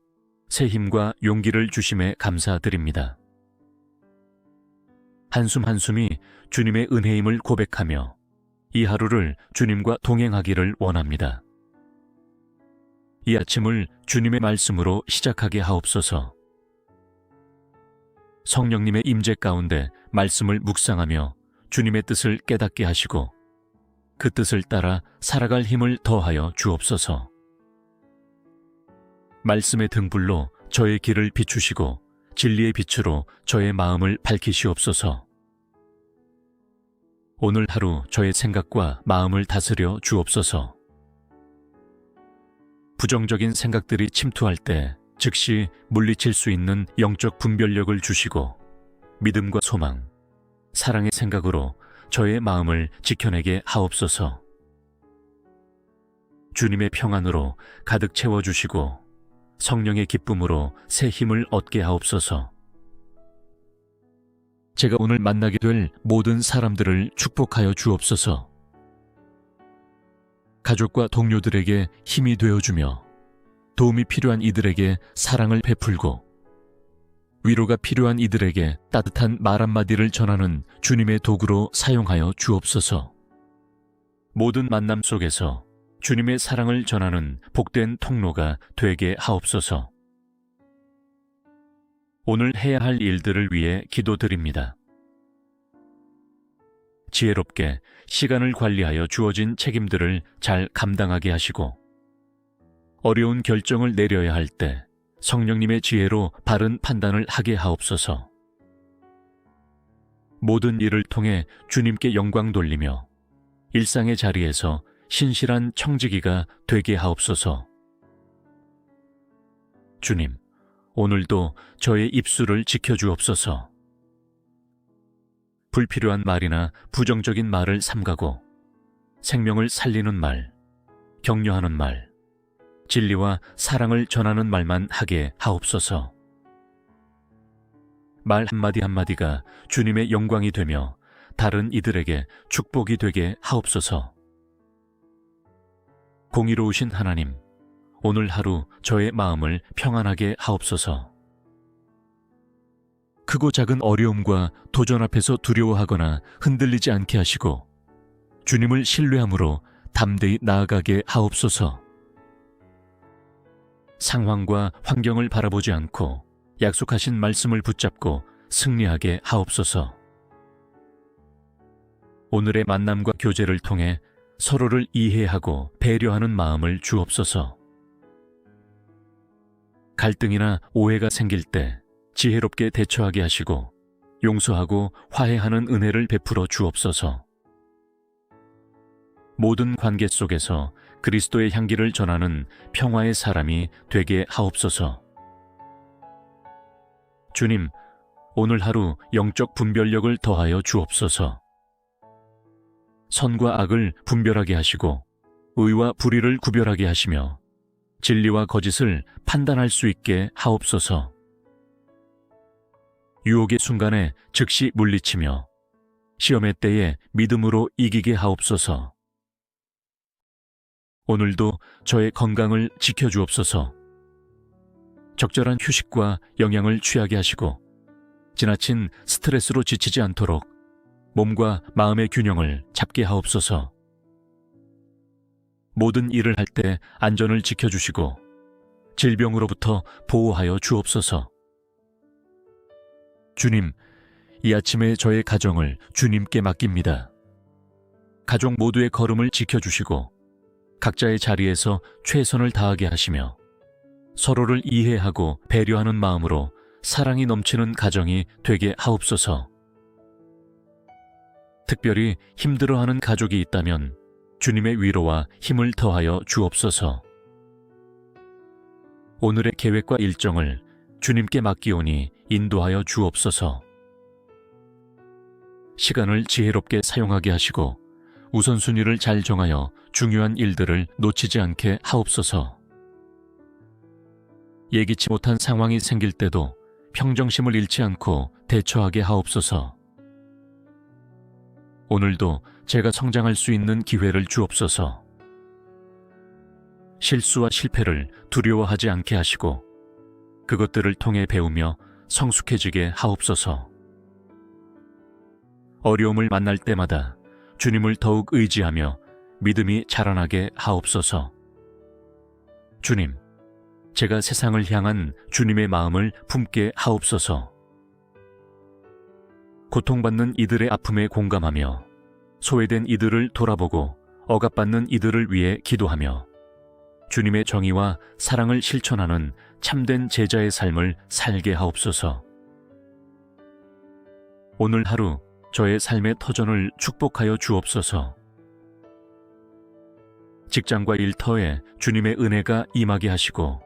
새 힘과 용기를 주심에 감사드립니다. 한숨 한숨이 주님의 은혜임을 고백하며 이 하루를 주님과 동행하기를 원합니다. 이 아침을 주님의 말씀으로 시작하게 하옵소서. 성령님의 임재 가운데 말씀을 묵상하며 주님의 뜻을 깨닫게 하시고 그 뜻을 따라 살아갈 힘을 더하여 주옵소서. 말씀의 등불로 저의 길을 비추시고 진리의 빛으로 저의 마음을 밝히시옵소서. 오늘 하루 저의 생각과 마음을 다스려 주옵소서. 부정적인 생각들이 침투할 때 즉시 물리칠 수 있는 영적 분별력을 주시고 믿음과 소망, 사랑의 생각으로 저의 마음을 지켜내게 하옵소서. 주님의 평안으로 가득 채워주시고 성령의 기쁨으로 새 힘을 얻게 하옵소서. 제가 오늘 만나게 될 모든 사람들을 축복하여 주옵소서. 가족과 동료들에게 힘이 되어주며 도움이 필요한 이들에게 사랑을 베풀고 위로가 필요한 이들에게 따뜻한 말 한마디를 전하는 주님의 도구로 사용하여 주옵소서. 모든 만남 속에서 주님의 사랑을 전하는 복된 통로가 되게 하옵소서. 오늘 해야 할 일들을 위해 기도드립니다. 지혜롭게 시간을 관리하여 주어진 책임들을 잘 감당하게 하시고 어려운 결정을 내려야 할 때 성령님의 지혜로 바른 판단을 하게 하옵소서. 모든 일을 통해 주님께 영광 돌리며 일상의 자리에서 신실한 청지기가 되게 하옵소서. 주님, 오늘도 저의 입술을 지켜주옵소서. 불필요한 말이나 부정적인 말을 삼가고 생명을 살리는 말, 격려하는 말, 진리와 사랑을 전하는 말만 하게 하옵소서. 말 한마디 한마디가 주님의 영광이 되며 다른 이들에게 축복이 되게 하옵소서. 공의로우신 하나님, 오늘 하루 저의 마음을 평안하게 하옵소서. 크고 작은 어려움과 도전 앞에서 두려워하거나 흔들리지 않게 하시고 주님을 신뢰함으로 담대히 나아가게 하옵소서. 상황과 환경을 바라보지 않고 약속하신 말씀을 붙잡고 승리하게 하옵소서. 오늘의 만남과 교제를 통해 서로를 이해하고 배려하는 마음을 주옵소서. 갈등이나 오해가 생길 때 지혜롭게 대처하게 하시고 용서하고 화해하는 은혜를 베풀어 주옵소서. 모든 관계 속에서 그리스도의 향기를 전하는 평화의 사람이 되게 하옵소서. 주님, 오늘 하루 영적 분별력을 더하여 주옵소서. 선과 악을 분별하게 하시고 의와 불의를 구별하게 하시며 진리와 거짓을 판단할 수 있게 하옵소서. 유혹의 순간에 즉시 물리치며 시험의 때에 믿음으로 이기게 하옵소서. 오늘도 저의 건강을 지켜주옵소서. 적절한 휴식과 영양을 취하게 하시고 지나친 스트레스로 지치지 않도록 몸과 마음의 균형을 잡게 하옵소서. 모든 일을 할 때 안전을 지켜주시고 질병으로부터 보호하여 주옵소서. 주님, 이 아침에 저의 가정을 주님께 맡깁니다. 가족 모두의 걸음을 지켜주시고 각자의 자리에서 최선을 다하게 하시며 서로를 이해하고 배려하는 마음으로 사랑이 넘치는 가정이 되게 하옵소서. 특별히 힘들어하는 가족이 있다면 주님의 위로와 힘을 더하여 주옵소서. 오늘의 계획과 일정을 주님께 맡기오니 인도하여 주옵소서. 시간을 지혜롭게 사용하게 하시고 우선순위를 잘 정하여 중요한 일들을 놓치지 않게 하옵소서. 예기치 못한 상황이 생길 때도 평정심을 잃지 않고 대처하게 하옵소서. 오늘도 제가 성장할 수 있는 기회를 주옵소서. 실수와 실패를 두려워하지 않게 하시고 그것들을 통해 배우며 성숙해지게 하옵소서. 어려움을 만날 때마다 주님을 더욱 의지하며 믿음이 자라나게 하옵소서. 주님, 제가 세상을 향한 주님의 마음을 품게 하옵소서. 고통받는 이들의 아픔에 공감하며 소외된 이들을 돌아보고 억압받는 이들을 위해 기도하며 주님의 정의와 사랑을 실천하는 참된 제자의 삶을 살게 하옵소서. 오늘 하루 저의 삶의 터전을 축복하여 주옵소서. 직장과 일터에 주님의 은혜가 임하게 하시고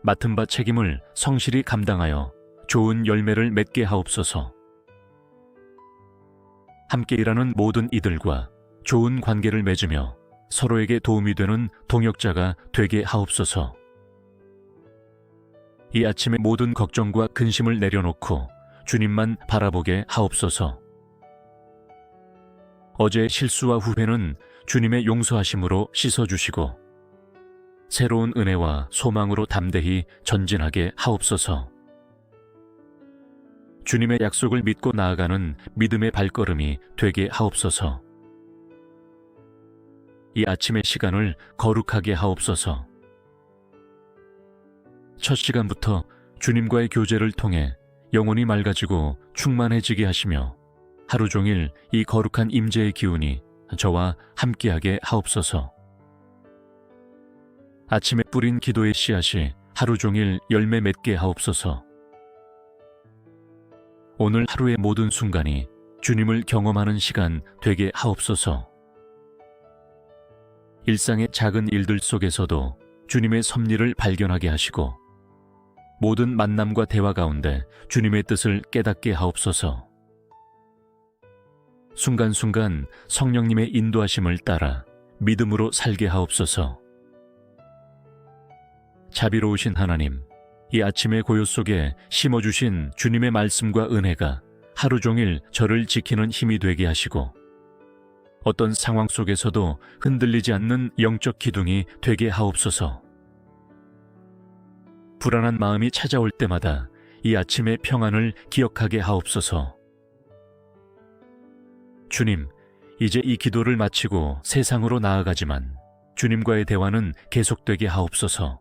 맡은 바 책임을 성실히 감당하여 좋은 열매를 맺게 하옵소서. 함께 일하는 모든 이들과 좋은 관계를 맺으며 서로에게 도움이 되는 동역자가 되게 하옵소서. 이 아침에 모든 걱정과 근심을 내려놓고 주님만 바라보게 하옵소서. 어제의 실수와 후회는 주님의 용서하심으로 씻어주시고 새로운 은혜와 소망으로 담대히 전진하게 하옵소서. 주님의 약속을 믿고 나아가는 믿음의 발걸음이 되게 하옵소서. 이 아침의 시간을 거룩하게 하옵소서. 첫 시간부터 주님과의 교제를 통해 영혼이 맑아지고 충만해지게 하시며 하루 종일 이 거룩한 임재의 기운이 저와 함께하게 하옵소서. 아침에 뿌린 기도의 씨앗이 하루 종일 열매 맺게 하옵소서. 오늘 하루의 모든 순간이 주님을 경험하는 시간 되게 하옵소서. 일상의 작은 일들 속에서도 주님의 섭리를 발견하게 하시고 모든 만남과 대화 가운데 주님의 뜻을 깨닫게 하옵소서. 순간순간 성령님의 인도하심을 따라 믿음으로 살게 하옵소서. 자비로우신 하나님, 이 아침의 고요 속에 심어주신 주님의 말씀과 은혜가 하루 종일 저를 지키는 힘이 되게 하시고, 어떤 상황 속에서도 흔들리지 않는 영적 기둥이 되게 하옵소서. 불안한 마음이 찾아올 때마다 이 아침의 평안을 기억하게 하옵소서. 주님, 이제 이 기도를 마치고 세상으로 나아가지만 주님과의 대화는 계속되게 하옵소서.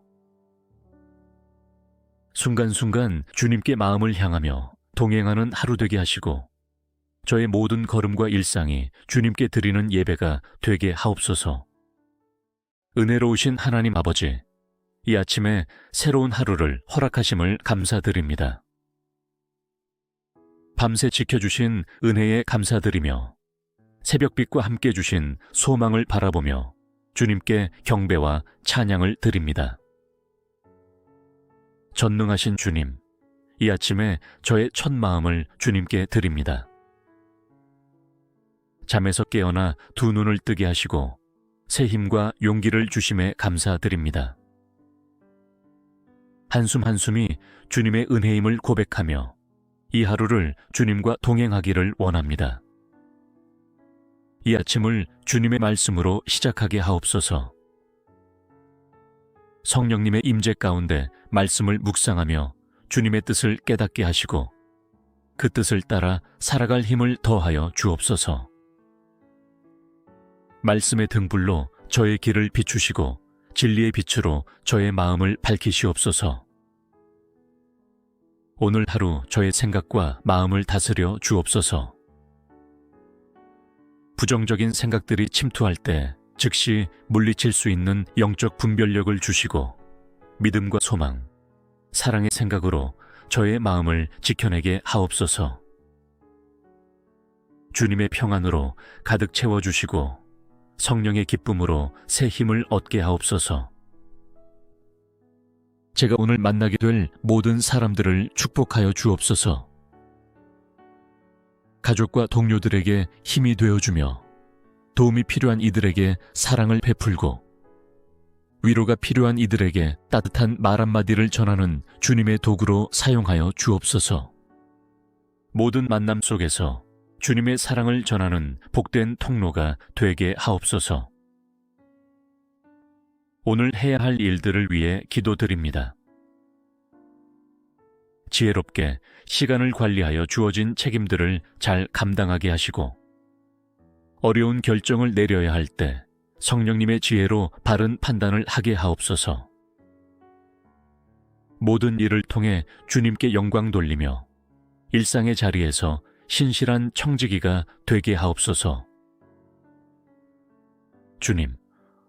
순간순간 주님께 마음을 향하며 동행하는 하루 되게 하시고, 저의 모든 걸음과 일상이 주님께 드리는 예배가 되게 하옵소서. 은혜로우신 하나님 아버지, 이 아침에 새로운 하루를 허락하심을 감사드립니다. 밤새 지켜주신 은혜에 감사드리며 새벽빛과 함께 주신 소망을 바라보며 주님께 경배와 찬양을 드립니다. 전능하신 주님, 이 아침에 저의 첫 마음을 주님께 드립니다. 잠에서 깨어나 두 눈을 뜨게 하시고 새 힘과 용기를 주심에 감사드립니다. 한숨 한숨이 주님의 은혜임을 고백하며 이 하루를 주님과 동행하기를 원합니다. 이 아침을 주님의 말씀으로 시작하게 하옵소서. 성령님의 임재 가운데 말씀을 묵상하며 주님의 뜻을 깨닫게 하시고 그 뜻을 따라 살아갈 힘을 더하여 주옵소서. 말씀의 등불로 저의 길을 비추시고 진리의 빛으로 저의 마음을 밝히시옵소서. 오늘 하루 저의 생각과 마음을 다스려 주옵소서. 부정적인 생각들이 침투할 때 즉시 물리칠 수 있는 영적 분별력을 주시고 믿음과 소망, 사랑의 생각으로 저의 마음을 지켜내게 하옵소서. 주님의 평안으로 가득 채워주시고 성령의 기쁨으로 새 힘을 얻게 하옵소서. 제가 오늘 만나게 될 모든 사람들을 축복하여 주옵소서. 가족과 동료들에게 힘이 되어주며 도움이 필요한 이들에게 사랑을 베풀고 위로가 필요한 이들에게 따뜻한 말 한마디를 전하는 주님의 도구로 사용하여 주옵소서. 모든 만남 속에서 주님의 사랑을 전하는 복된 통로가 되게 하옵소서. 오늘 해야 할 일들을 위해 기도드립니다. 지혜롭게 시간을 관리하여 주어진 책임들을 잘 감당하게 하시고 어려운 결정을 내려야 할 때 성령님의 지혜로 바른 판단을 하게 하옵소서. 모든 일을 통해 주님께 영광 돌리며 일상의 자리에서 신실한 청지기가 되게 하옵소서. 주님,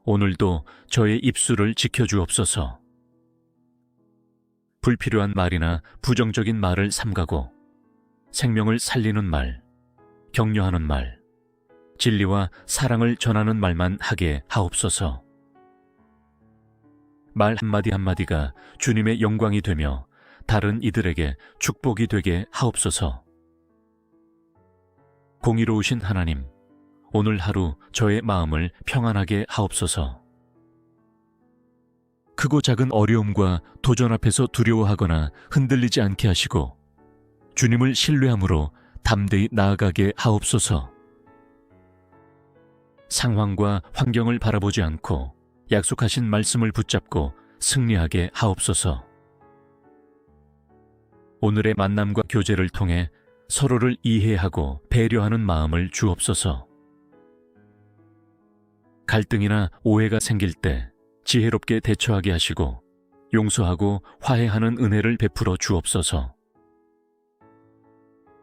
오늘도 저의 입술을 지켜주옵소서. 불필요한 말이나 부정적인 말을 삼가고 생명을 살리는 말, 격려하는 말, 진리와 사랑을 전하는 말만 하게 하옵소서. 말 한마디 한마디가 주님의 영광이 되며 다른 이들에게 축복이 되게 하옵소서. 공의로우신 하나님, 오늘 하루 저의 마음을 평안하게 하옵소서. 크고 작은 어려움과 도전 앞에서 두려워하거나 흔들리지 않게 하시고 주님을 신뢰함으로 담대히 나아가게 하옵소서. 상황과 환경을 바라보지 않고 약속하신 말씀을 붙잡고 승리하게 하옵소서. 오늘의 만남과 교제를 통해 서로를 이해하고 배려하는 마음을 주옵소서. 갈등이나 오해가 생길 때 지혜롭게 대처하게 하시고 용서하고 화해하는 은혜를 베풀어 주옵소서.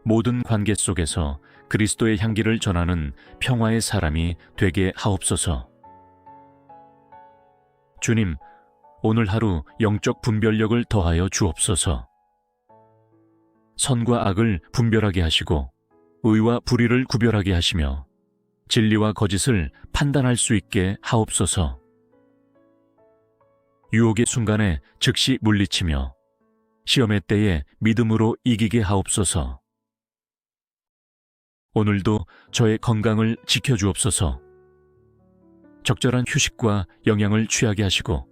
모든 관계 속에서 그리스도의 향기를 전하는 평화의 사람이 되게 하옵소서. 주님, 오늘 하루 영적 분별력을 더하여 주옵소서. 선과 악을 분별하게 하시고 의와 불의를 구별하게 하시며 진리와 거짓을 판단할 수 있게 하옵소서. 유혹의 순간에 즉시 물리치며 시험의 때에 믿음으로 이기게 하옵소서. 오늘도 저의 건강을 지켜주옵소서. 적절한 휴식과 영양을 취하게 하시고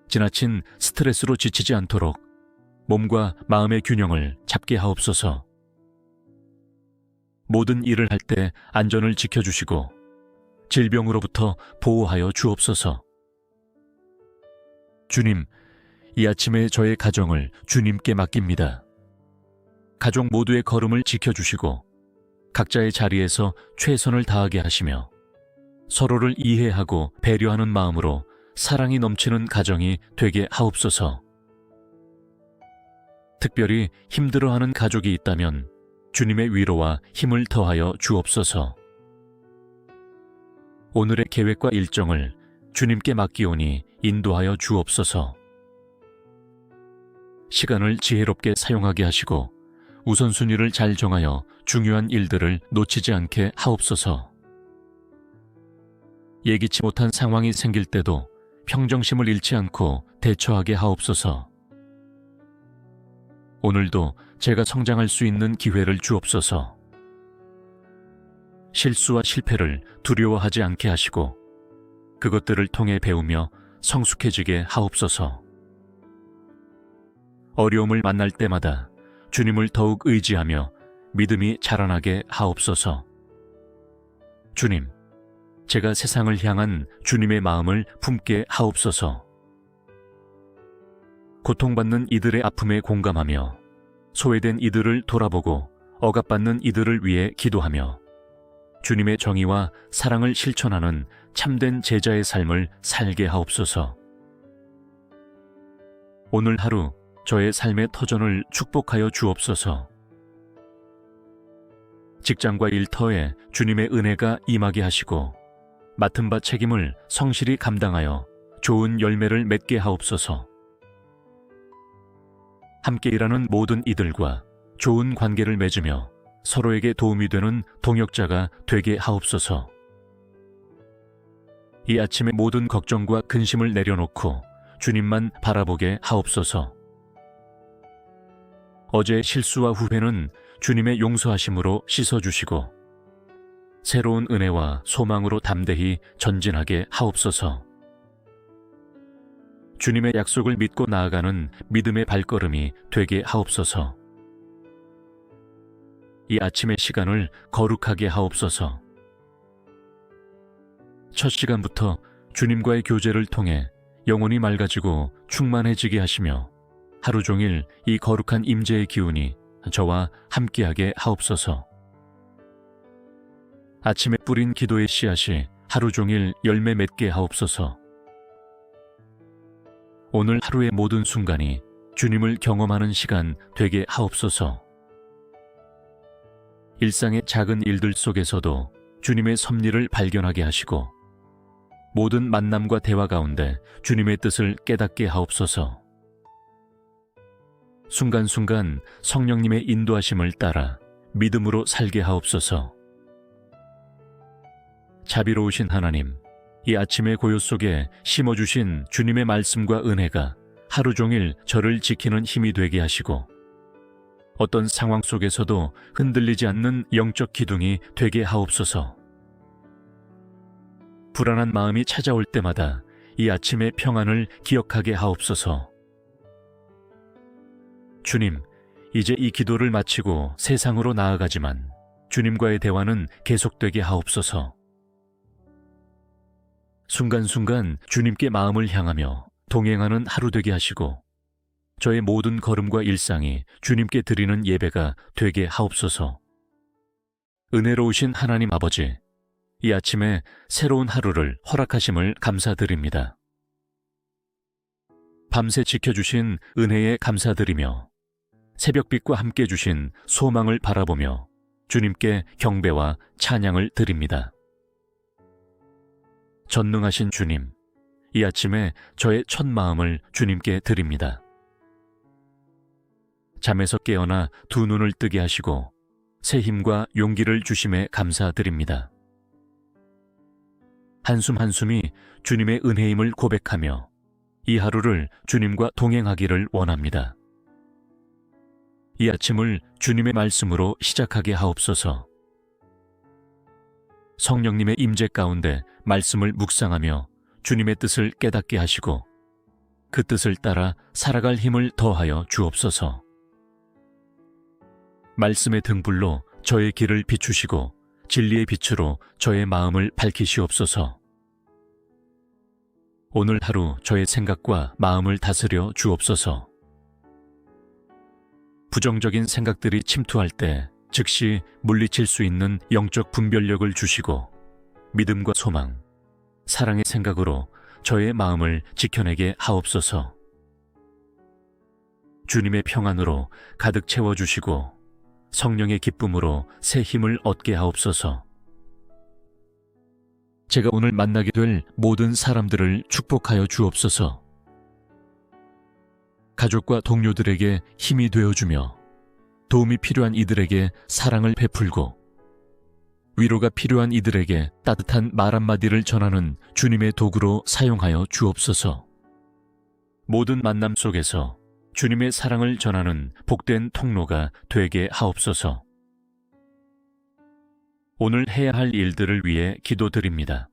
지나친 스트레스로 지치지 않도록 몸과 마음의 균형을 잡게 하옵소서. 모든 일을 할 때 안전을 지켜주시고 질병으로부터 보호하여 주옵소서. 주님, 이 아침에 저의 가정을 주님께 맡깁니다. 가족 모두의 걸음을 지켜주시고 각자의 자리에서 최선을 다하게 하시며 서로를 이해하고 배려하는 마음으로 사랑이 넘치는 가정이 되게 하옵소서. 특별히 힘들어하는 가족이 있다면 주님의 위로와 힘을 더하여 주옵소서. 오늘의 계획과 일정을 주님께 맡기오니 인도하여 주옵소서. 시간을 지혜롭게 사용하게 하시고 우선순위를 잘 정하여 중요한 일들을 놓치지 않게 하옵소서. 예기치 못한 상황이 생길 때도 평정심을 잃지 않고 대처하게 하옵소서. 오늘도 제가 성장할 수 있는 기회를 주옵소서. 실수와 실패를 두려워하지 않게 하시고 그것들을 통해 배우며 성숙해지게 하옵소서. 어려움을 만날 때마다 주님을 더욱 의지하며 믿음이 자라나게 하옵소서. 주님, 제가 세상을 향한 주님의 마음을 품게 하옵소서. 고통받는 이들의 아픔에 공감하며 소외된 이들을 돌아보고 억압받는 이들을 위해 기도하며 주님의 정의와 사랑을 실천하는 참된 제자의 삶을 살게 하옵소서. 오늘 하루 저의 삶의 터전을 축복하여 주옵소서. 직장과 일터에 주님의 은혜가 임하게 하시고 맡은 바 책임을 성실히 감당하여 좋은 열매를 맺게 하옵소서. 함께 일하는 모든 이들과 좋은 관계를 맺으며 서로에게 도움이 되는 동역자가 되게 하옵소서. 이 아침의 모든 걱정과 근심을 내려놓고 주님만 바라보게 하옵소서. 어제의 실수와 후회는 주님의 용서하심으로 씻어주시고 새로운 은혜와 소망으로 담대히 전진하게 하옵소서. 주님의 약속을 믿고 나아가는 믿음의 발걸음이 되게 하옵소서. 이 아침의 시간을 거룩하게 하옵소서. 첫 시간부터 주님과의 교제를 통해 영혼이 맑아지고 충만해지게 하시며 하루 종일 이 거룩한 임재의 기운이 저와 함께하게 하옵소서. 아침에 뿌린 기도의 씨앗이 하루 종일 열매 맺게 하옵소서. 오늘 하루의 모든 순간이 주님을 경험하는 시간 되게 하옵소서. 일상의 작은 일들 속에서도 주님의 섭리를 발견하게 하시고 모든 만남과 대화 가운데 주님의 뜻을 깨닫게 하옵소서. 순간순간 성령님의 인도하심을 따라 믿음으로 살게 하옵소서. 자비로우신 하나님, 이 아침의 고요 속에 심어주신 주님의 말씀과 은혜가 하루 종일 저를 지키는 힘이 되게 하시고 어떤 상황 속에서도 흔들리지 않는 영적 기둥이 되게 하옵소서. 불안한 마음이 찾아올 때마다 이 아침의 평안을 기억하게 하옵소서. 주님, 이제 이 기도를 마치고 세상으로 나아가지만 주님과의 대화는 계속되게 하옵소서. 순간순간 주님께 마음을 향하며 동행하는 하루 되게 하시고 저의 모든 걸음과 일상이 주님께 드리는 예배가 되게 하옵소서. 은혜로우신 하나님 아버지, 이 아침에 새로운 하루를 허락하심을 감사드립니다. 밤새 지켜주신 은혜에 감사드리며 새벽빛과 함께 주신 소망을 바라보며 주님께 경배와 찬양을 드립니다. 전능하신 주님, 이 아침에 저의 첫 마음을 주님께 드립니다. 잠에서 깨어나 두 눈을 뜨게 하시고 새 힘과 용기를 주심에 감사드립니다. 한숨 한숨이 주님의 은혜임을 고백하며 이 하루를 주님과 동행하기를 원합니다. 이 아침을 주님의 말씀으로 시작하게 하옵소서. 성령님의 임재 가운데 말씀을 묵상하며 주님의 뜻을 깨닫게 하시고 그 뜻을 따라 살아갈 힘을 더하여 주옵소서. 말씀의 등불로 저의 길을 비추시고 진리의 빛으로 저의 마음을 밝히시옵소서. 오늘 하루 저의 생각과 마음을 다스려 주옵소서. 부정적인 생각들이 침투할 때 즉시 물리칠 수 있는 영적 분별력을 주시고 믿음과 소망, 사랑의 생각으로 저의 마음을 지켜내게 하옵소서. 주님의 평안으로 가득 채워주시고 성령의 기쁨으로 새 힘을 얻게 하옵소서. 제가 오늘 만나게 될 모든 사람들을 축복하여 주옵소서. 가족과 동료들에게 힘이 되어주며 도움이 필요한 이들에게 사랑을 베풀고 위로가 필요한 이들에게 따뜻한 말 한마디를 전하는 주님의 도구로 사용하여 주옵소서. 모든 만남 속에서 주님의 사랑을 전하는 복된 통로가 되게 하옵소서. 오늘 해야 할 일들을 위해 기도드립니다.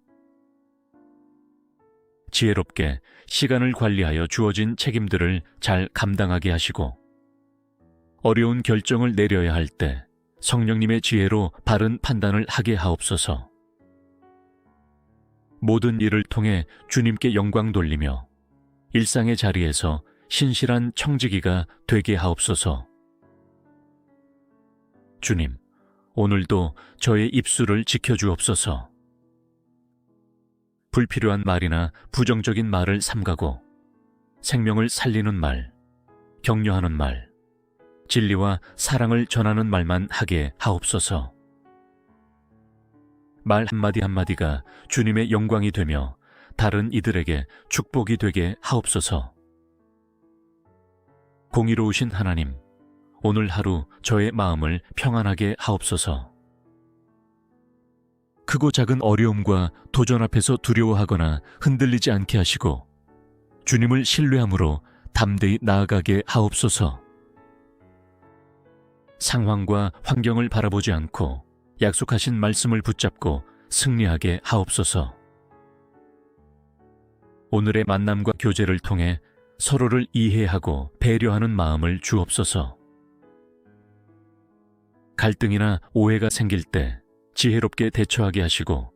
지혜롭게 시간을 관리하여 주어진 책임들을 잘 감당하게 하시고 어려운 결정을 내려야 할 때 성령님의 지혜로 바른 판단을 하게 하옵소서. 모든 일을 통해 주님께 영광 돌리며 일상의 자리에서 신실한 청지기가 되게 하옵소서. 주님, 오늘도 저의 입술을 지켜주옵소서. 불필요한 말이나 부정적인 말을 삼가고 생명을 살리는 말, 격려하는 말, 진리와 사랑을 전하는 말만 하게 하옵소서. 말 한마디 한마디가 주님의 영광이 되며 다른 이들에게 축복이 되게 하옵소서. 공의로우신 하나님, 오늘 하루 저의 마음을 평안하게 하옵소서. 크고 작은 어려움과 도전 앞에서 두려워하거나 흔들리지 않게 하시고 주님을 신뢰함으로 담대히 나아가게 하옵소서. 상황과 환경을 바라보지 않고 약속하신 말씀을 붙잡고 승리하게 하옵소서. 오늘의 만남과 교제를 통해 서로를 이해하고 배려하는 마음을 주옵소서. 갈등이나 오해가 생길 때 지혜롭게 대처하게 하시고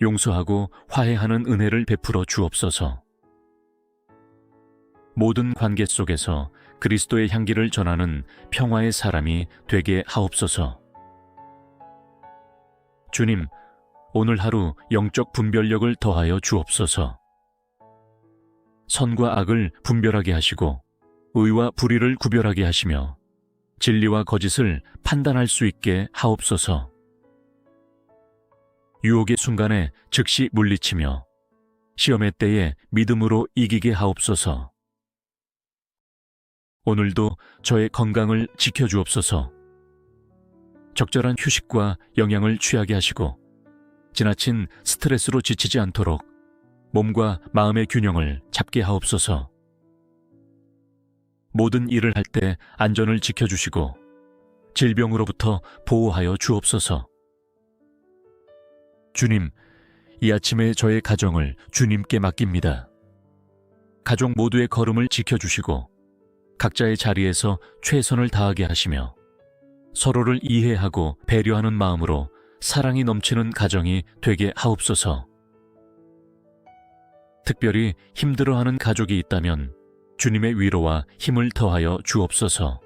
용서하고 화해하는 은혜를 베풀어 주옵소서. 모든 관계 속에서 그리스도의 향기를 전하는 평화의 사람이 되게 하옵소서. 주님, 오늘 하루 영적 분별력을 더하여 주옵소서. 선과 악을 분별하게 하시고 의와 불의를 구별하게 하시며 진리와 거짓을 판단할 수 있게 하옵소서. 유혹의 순간에 즉시 물리치며 시험의 때에 믿음으로 이기게 하옵소서. 오늘도 저의 건강을 지켜주옵소서. 적절한 휴식과 영양을 취하게 하시고 지나친 스트레스로 지치지 않도록 몸과 마음의 균형을 잡게 하옵소서. 모든 일을 할 때 안전을 지켜주시고 질병으로부터 보호하여 주옵소서. 주님, 이 아침에 저의 가정을 주님께 맡깁니다. 가족 모두의 걸음을 지켜주시고 각자의 자리에서 최선을 다하게 하시며 서로를 이해하고 배려하는 마음으로 사랑이 넘치는 가정이 되게 하옵소서. 특별히 힘들어하는 가족이 있다면 주님의 위로와 힘을 더하여 주옵소서.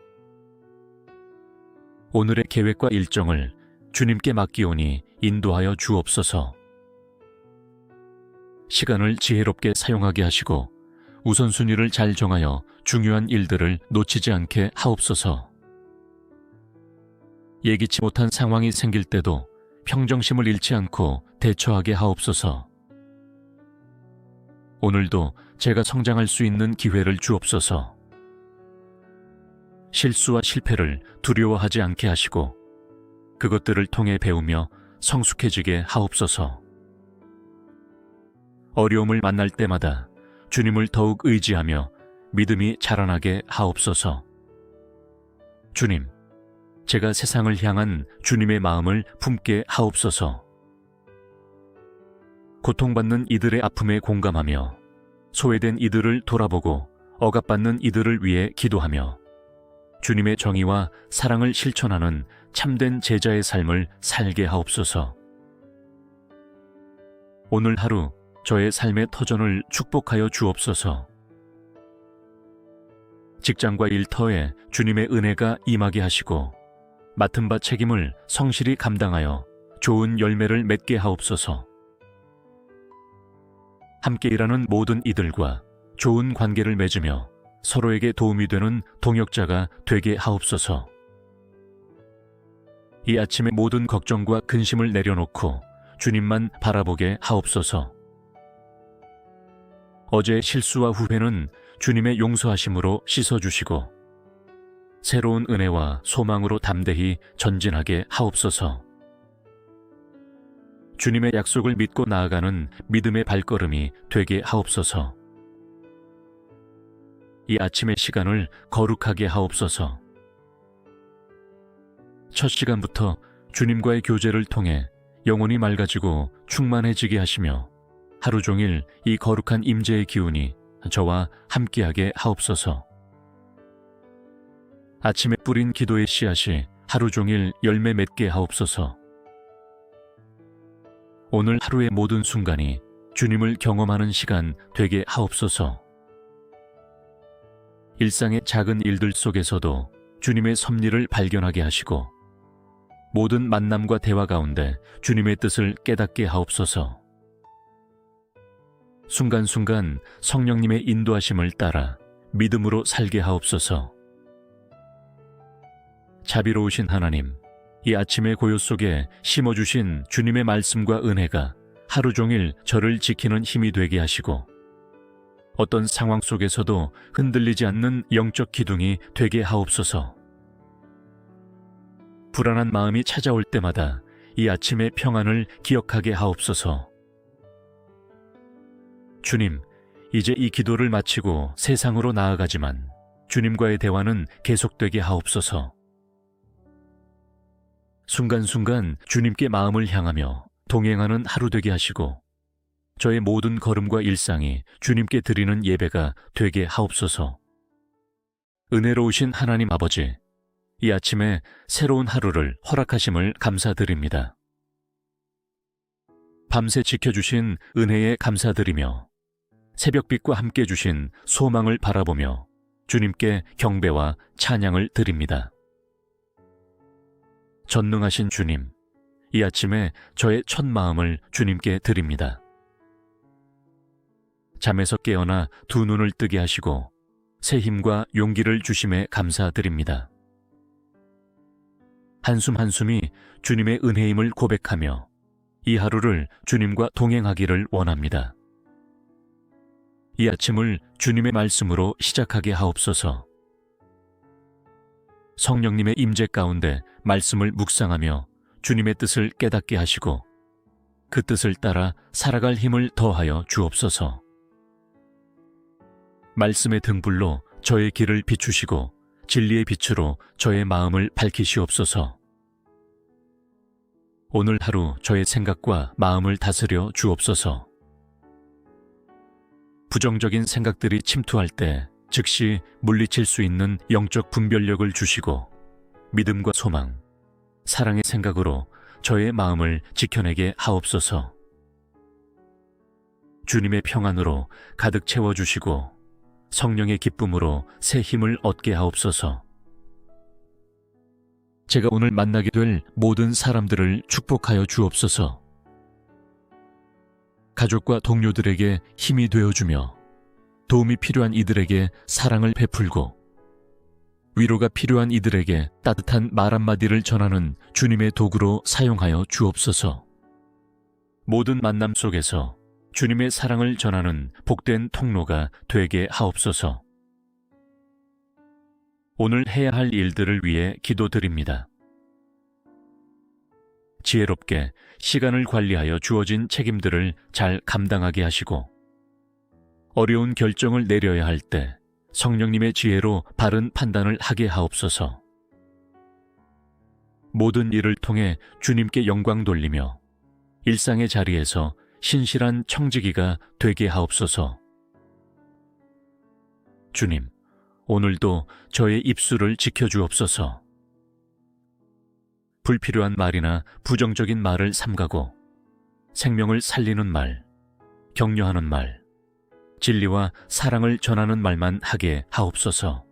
오늘의 계획과 일정을 주님께 맡기오니 인도하여 주옵소서. 시간을 지혜롭게 사용하게 하시고 우선순위를 잘 정하여 중요한 일들을 놓치지 않게 하옵소서. 예기치 못한 상황이 생길 때도 평정심을 잃지 않고 대처하게 하옵소서. 오늘도 제가 성장할 수 있는 기회를 주옵소서. 실수와 실패를 두려워하지 않게 하시고 그것들을 통해 배우며 성숙해지게 하옵소서. 어려움을 만날 때마다 주님을 더욱 의지하며 믿음이 자라나게 하옵소서. 주님, 제가 세상을 향한 주님의 마음을 품게 하옵소서. 고통받는 이들의 아픔에 공감하며 소외된 이들을 돌아보고 억압받는 이들을 위해 기도하며 주님의 정의와 사랑을 실천하는 참된 제자의 삶을 살게 하옵소서. 오늘 하루 저의 삶의 터전을 축복하여 주옵소서. 직장과 일터에 주님의 은혜가 임하게 하시고 맡은 바 책임을 성실히 감당하여 좋은 열매를 맺게 하옵소서. 함께 일하는 모든 이들과 좋은 관계를 맺으며 서로에게 도움이 되는 동역자가 되게 하옵소서. 이 아침의 모든 걱정과 근심을 내려놓고 주님만 바라보게 하옵소서. 어제의 실수와 후회는 주님의 용서하심으로 씻어주시고 새로운 은혜와 소망으로 담대히 전진하게 하옵소서. 주님의 약속을 믿고 나아가는 믿음의 발걸음이 되게 하옵소서. 이 아침의 시간을 거룩하게 하옵소서. 첫 시간부터 주님과의 교제를 통해 영혼이 맑아지고 충만해지게 하시며 하루 종일 이 거룩한 임재의 기운이 저와 함께하게 하옵소서. 아침에 뿌린 기도의 씨앗이 하루 종일 열매 맺게 하옵소서. 오늘 하루의 모든 순간이 주님을 경험하는 시간 되게 하옵소서. 일상의 작은 일들 속에서도 주님의 섭리를 발견하게 하시고 모든 만남과 대화 가운데 주님의 뜻을 깨닫게 하옵소서. 순간순간 성령님의 인도하심을 따라 믿음으로 살게 하옵소서. 자비로우신 하나님, 이 아침의 고요 속에 심어주신 주님의 말씀과 은혜가 하루 종일 저를 지키는 힘이 되게 하시고 어떤 상황 속에서도 흔들리지 않는 영적 기둥이 되게 하옵소서. 불안한 마음이 찾아올 때마다 이 아침의 평안을 기억하게 하옵소서. 주님, 이제 이 기도를 마치고 세상으로 나아가지만 주님과의 대화는 계속되게 하옵소서. 순간순간 주님께 마음을 향하며 동행하는 하루 되게 하시고 저의 모든 걸음과 일상이 주님께 드리는 예배가 되게 하옵소서. 은혜로우신 하나님 아버지, 이 아침에 새로운 하루를 허락하심을 감사드립니다. 밤새 지켜주신 은혜에 감사드리며 새벽빛과 함께 주신 소망을 바라보며 주님께 경배와 찬양을 드립니다. 전능하신 주님, 이 아침에 저의 첫 마음을 주님께 드립니다. 잠에서 깨어나 두 눈을 뜨게 하시고 새 힘과 용기를 주심에 감사드립니다. 한숨 한숨이 주님의 은혜임을 고백하며 이 하루를 주님과 동행하기를 원합니다. 이 아침을 주님의 말씀으로 시작하게 하옵소서. 성령님의 임재 가운데 말씀을 묵상하며 주님의 뜻을 깨닫게 하시고 그 뜻을 따라 살아갈 힘을 더하여 주옵소서. 말씀의 등불로 저의 길을 비추시고 진리의 빛으로 저의 마음을 밝히시옵소서. 오늘 하루 저의 생각과 마음을 다스려 주옵소서. 부정적인 생각들이 침투할 때 즉시 물리칠 수 있는 영적 분별력을 주시고 믿음과 소망, 사랑의 생각으로 저의 마음을 지켜내게 하옵소서. 주님의 평안으로 가득 채워주시고 성령의 기쁨으로 새 힘을 얻게 하옵소서. 제가 오늘 만나게 될 모든 사람들을 축복하여 주옵소서. 가족과 동료들에게 힘이 되어주며 도움이 필요한 이들에게 사랑을 베풀고 위로가 필요한 이들에게 따뜻한 말 한마디를 전하는 주님의 도구로 사용하여 주옵소서. 모든 만남 속에서 주님의 사랑을 전하는 복된 통로가 되게 하옵소서. 오늘 해야 할 일들을 위해 기도드립니다. 지혜롭게 시간을 관리하여 주어진 책임들을 잘 감당하게 하시고 어려운 결정을 내려야 할 때 성령님의 지혜로 바른 판단을 하게 하옵소서. 모든 일을 통해 주님께 영광 돌리며 일상의 자리에서 신실한 청지기가 되게 하옵소서. 주님, 오늘도 저의 입술을 지켜주옵소서. 불필요한 말이나 부정적인 말을 삼가고 생명을 살리는 말, 격려하는 말, 진리와 사랑을 전하는 말만 하게 하옵소서.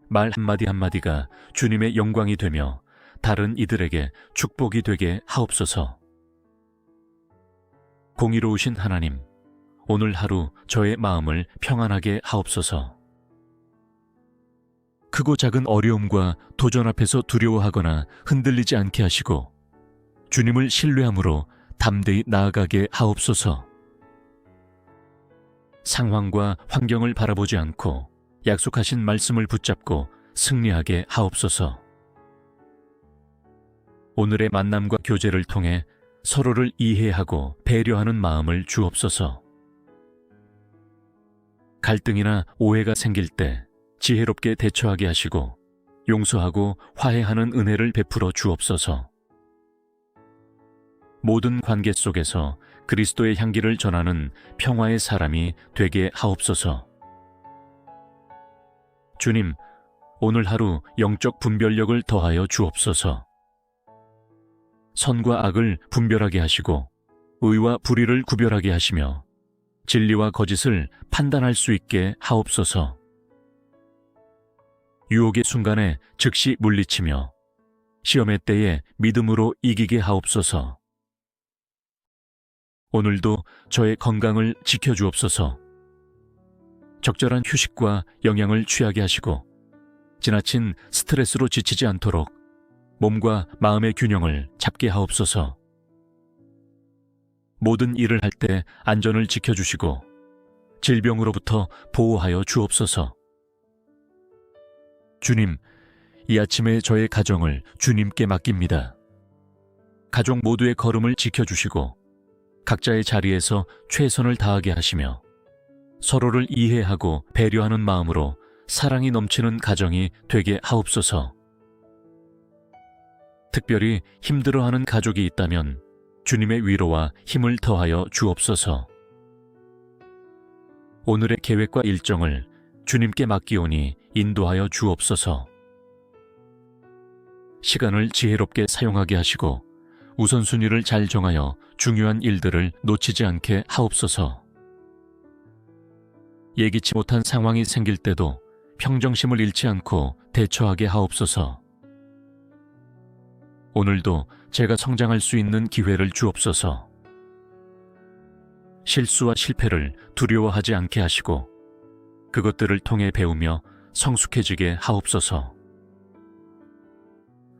말 한마디 한마디가 주님의 영광이 되며 다른 이들에게 축복이 되게 하옵소서. 공의로우신 하나님, 오늘 하루 저의 마음을 평안하게 하옵소서. 크고 작은 어려움과 도전 앞에서 두려워하거나 흔들리지 않게 하시고 주님을 신뢰함으로 담대히 나아가게 하옵소서. 상황과 환경을 바라보지 않고 약속하신 말씀을 붙잡고 승리하게 하옵소서. 오늘의 만남과 교제를 통해 서로를 이해하고 배려하는 마음을 주옵소서. 갈등이나 오해가 생길 때 지혜롭게 대처하게 하시고 용서하고 화해하는 은혜를 베풀어 주옵소서. 모든 관계 속에서 그리스도의 향기를 전하는 평화의 사람이 되게 하옵소서. 주님, 오늘 하루 영적 분별력을 더하여 주옵소서. 선과 악을 분별하게 하시고 의와 불의를 구별하게 하시며 진리와 거짓을 판단할 수 있게 하옵소서. 유혹의 순간에 즉시 물리치며 시험의 때에 믿음으로 이기게 하옵소서. 오늘도 저의 건강을 지켜주옵소서. 적절한 휴식과 영양을 취하게 하시고 지나친 스트레스로 지치지 않도록 몸과 마음의 균형을 잡게 하옵소서. 모든 일을 할 때 안전을 지켜주시고 질병으로부터 보호하여 주옵소서. 주님, 이 아침에 저의 가정을 주님께 맡깁니다. 가족 모두의 걸음을 지켜주시고 각자의 자리에서 최선을 다하게 하시며 서로를 이해하고 배려하는 마음으로 사랑이 넘치는 가정이 되게 하옵소서. 특별히 힘들어하는 가족이 있다면 주님의 위로와 힘을 더하여 주옵소서. 오늘의 계획과 일정을 주님께 맡기오니 인도하여 주옵소서. 시간을 지혜롭게 사용하게 하시고 우선순위를 잘 정하여 중요한 일들을 놓치지 않게 하옵소서. 예기치 못한 상황이 생길 때도 평정심을 잃지 않고 대처하게 하옵소서. 오늘도 제가 성장할 수 있는 기회를 주옵소서. 실수와 실패를 두려워하지 않게 하시고 그것들을 통해 배우며 성숙해지게 하옵소서.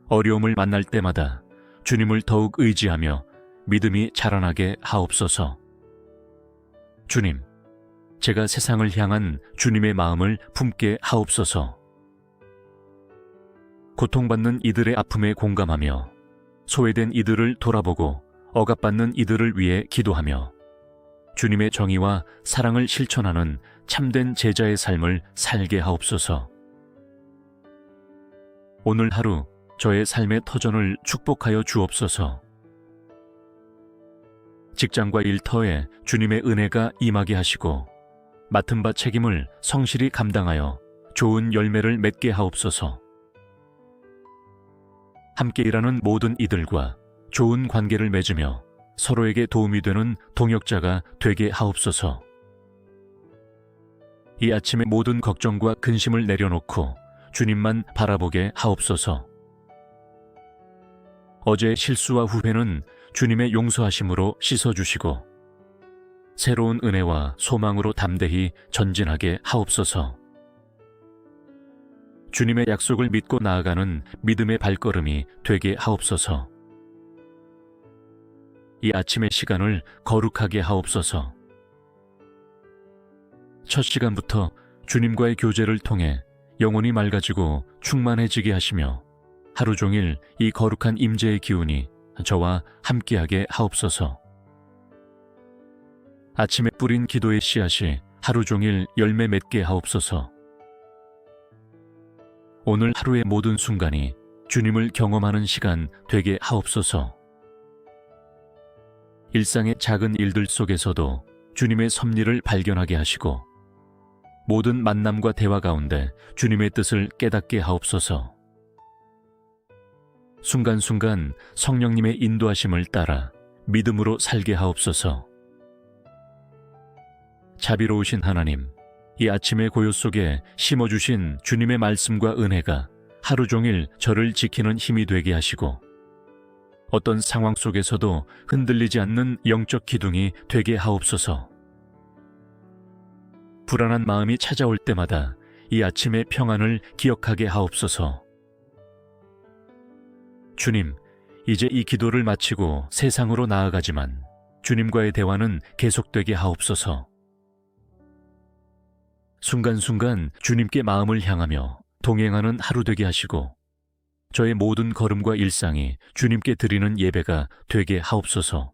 어려움을 만날 때마다 주님을 더욱 의지하며 믿음이 자라나게 하옵소서. 주님, 제가 세상을 향한 주님의 마음을 품게 하옵소서. 고통받는 이들의 아픔에 공감하며 소외된 이들을 돌아보고 억압받는 이들을 위해 기도하며 주님의 정의와 사랑을 실천하는 참된 제자의 삶을 살게 하옵소서. 오늘 하루 저의 삶의 터전을 축복하여 주옵소서. 직장과 일터에 주님의 은혜가 임하게 하시고 맡은 바 책임을 성실히 감당하여 좋은 열매를 맺게 하옵소서. 함께 일하는 모든 이들과 좋은 관계를 맺으며 서로에게 도움이 되는 동역자가 되게 하옵소서. 이 아침에 모든 걱정과 근심을 내려놓고 주님만 바라보게 하옵소서. 어제의 실수와 후회는 주님의 용서하심으로 씻어주시고 새로운 은혜와 소망으로 담대히 전진하게 하옵소서. 주님의 약속을 믿고 나아가는 믿음의 발걸음이 되게 하옵소서. 이 아침의 시간을 거룩하게 하옵소서. 첫 시간부터 주님과의 교제를 통해 영혼이 맑아지고 충만해지게 하시며 하루 종일 이 거룩한 임재의 기운이 저와 함께하게 하옵소서. 아침에 뿌린 기도의 씨앗이 하루 종일 열매 맺게 하옵소서. 오늘 하루의 모든 순간이 주님을 경험하는 시간 되게 하옵소서. 일상의 작은 일들 속에서도 주님의 섭리를 발견하게 하시고 모든 만남과 대화 가운데 주님의 뜻을 깨닫게 하옵소서. 순간순간 성령님의 인도하심을 따라 믿음으로 살게 하옵소서. 자비로우신 하나님, 이 아침의 고요 속에 심어주신 주님의 말씀과 은혜가 하루 종일 저를 지키는 힘이 되게 하시고 어떤 상황 속에서도 흔들리지 않는 영적 기둥이 되게 하옵소서. 불안한 마음이 찾아올 때마다 이 아침의 평안을 기억하게 하옵소서. 주님, 이제 이 기도를 마치고 세상으로 나아가지만 주님과의 대화는 계속되게 하옵소서. 순간순간 주님께 마음을 향하며 동행하는 하루 되게 하시고 저의 모든 걸음과 일상이 주님께 드리는 예배가 되게 하옵소서.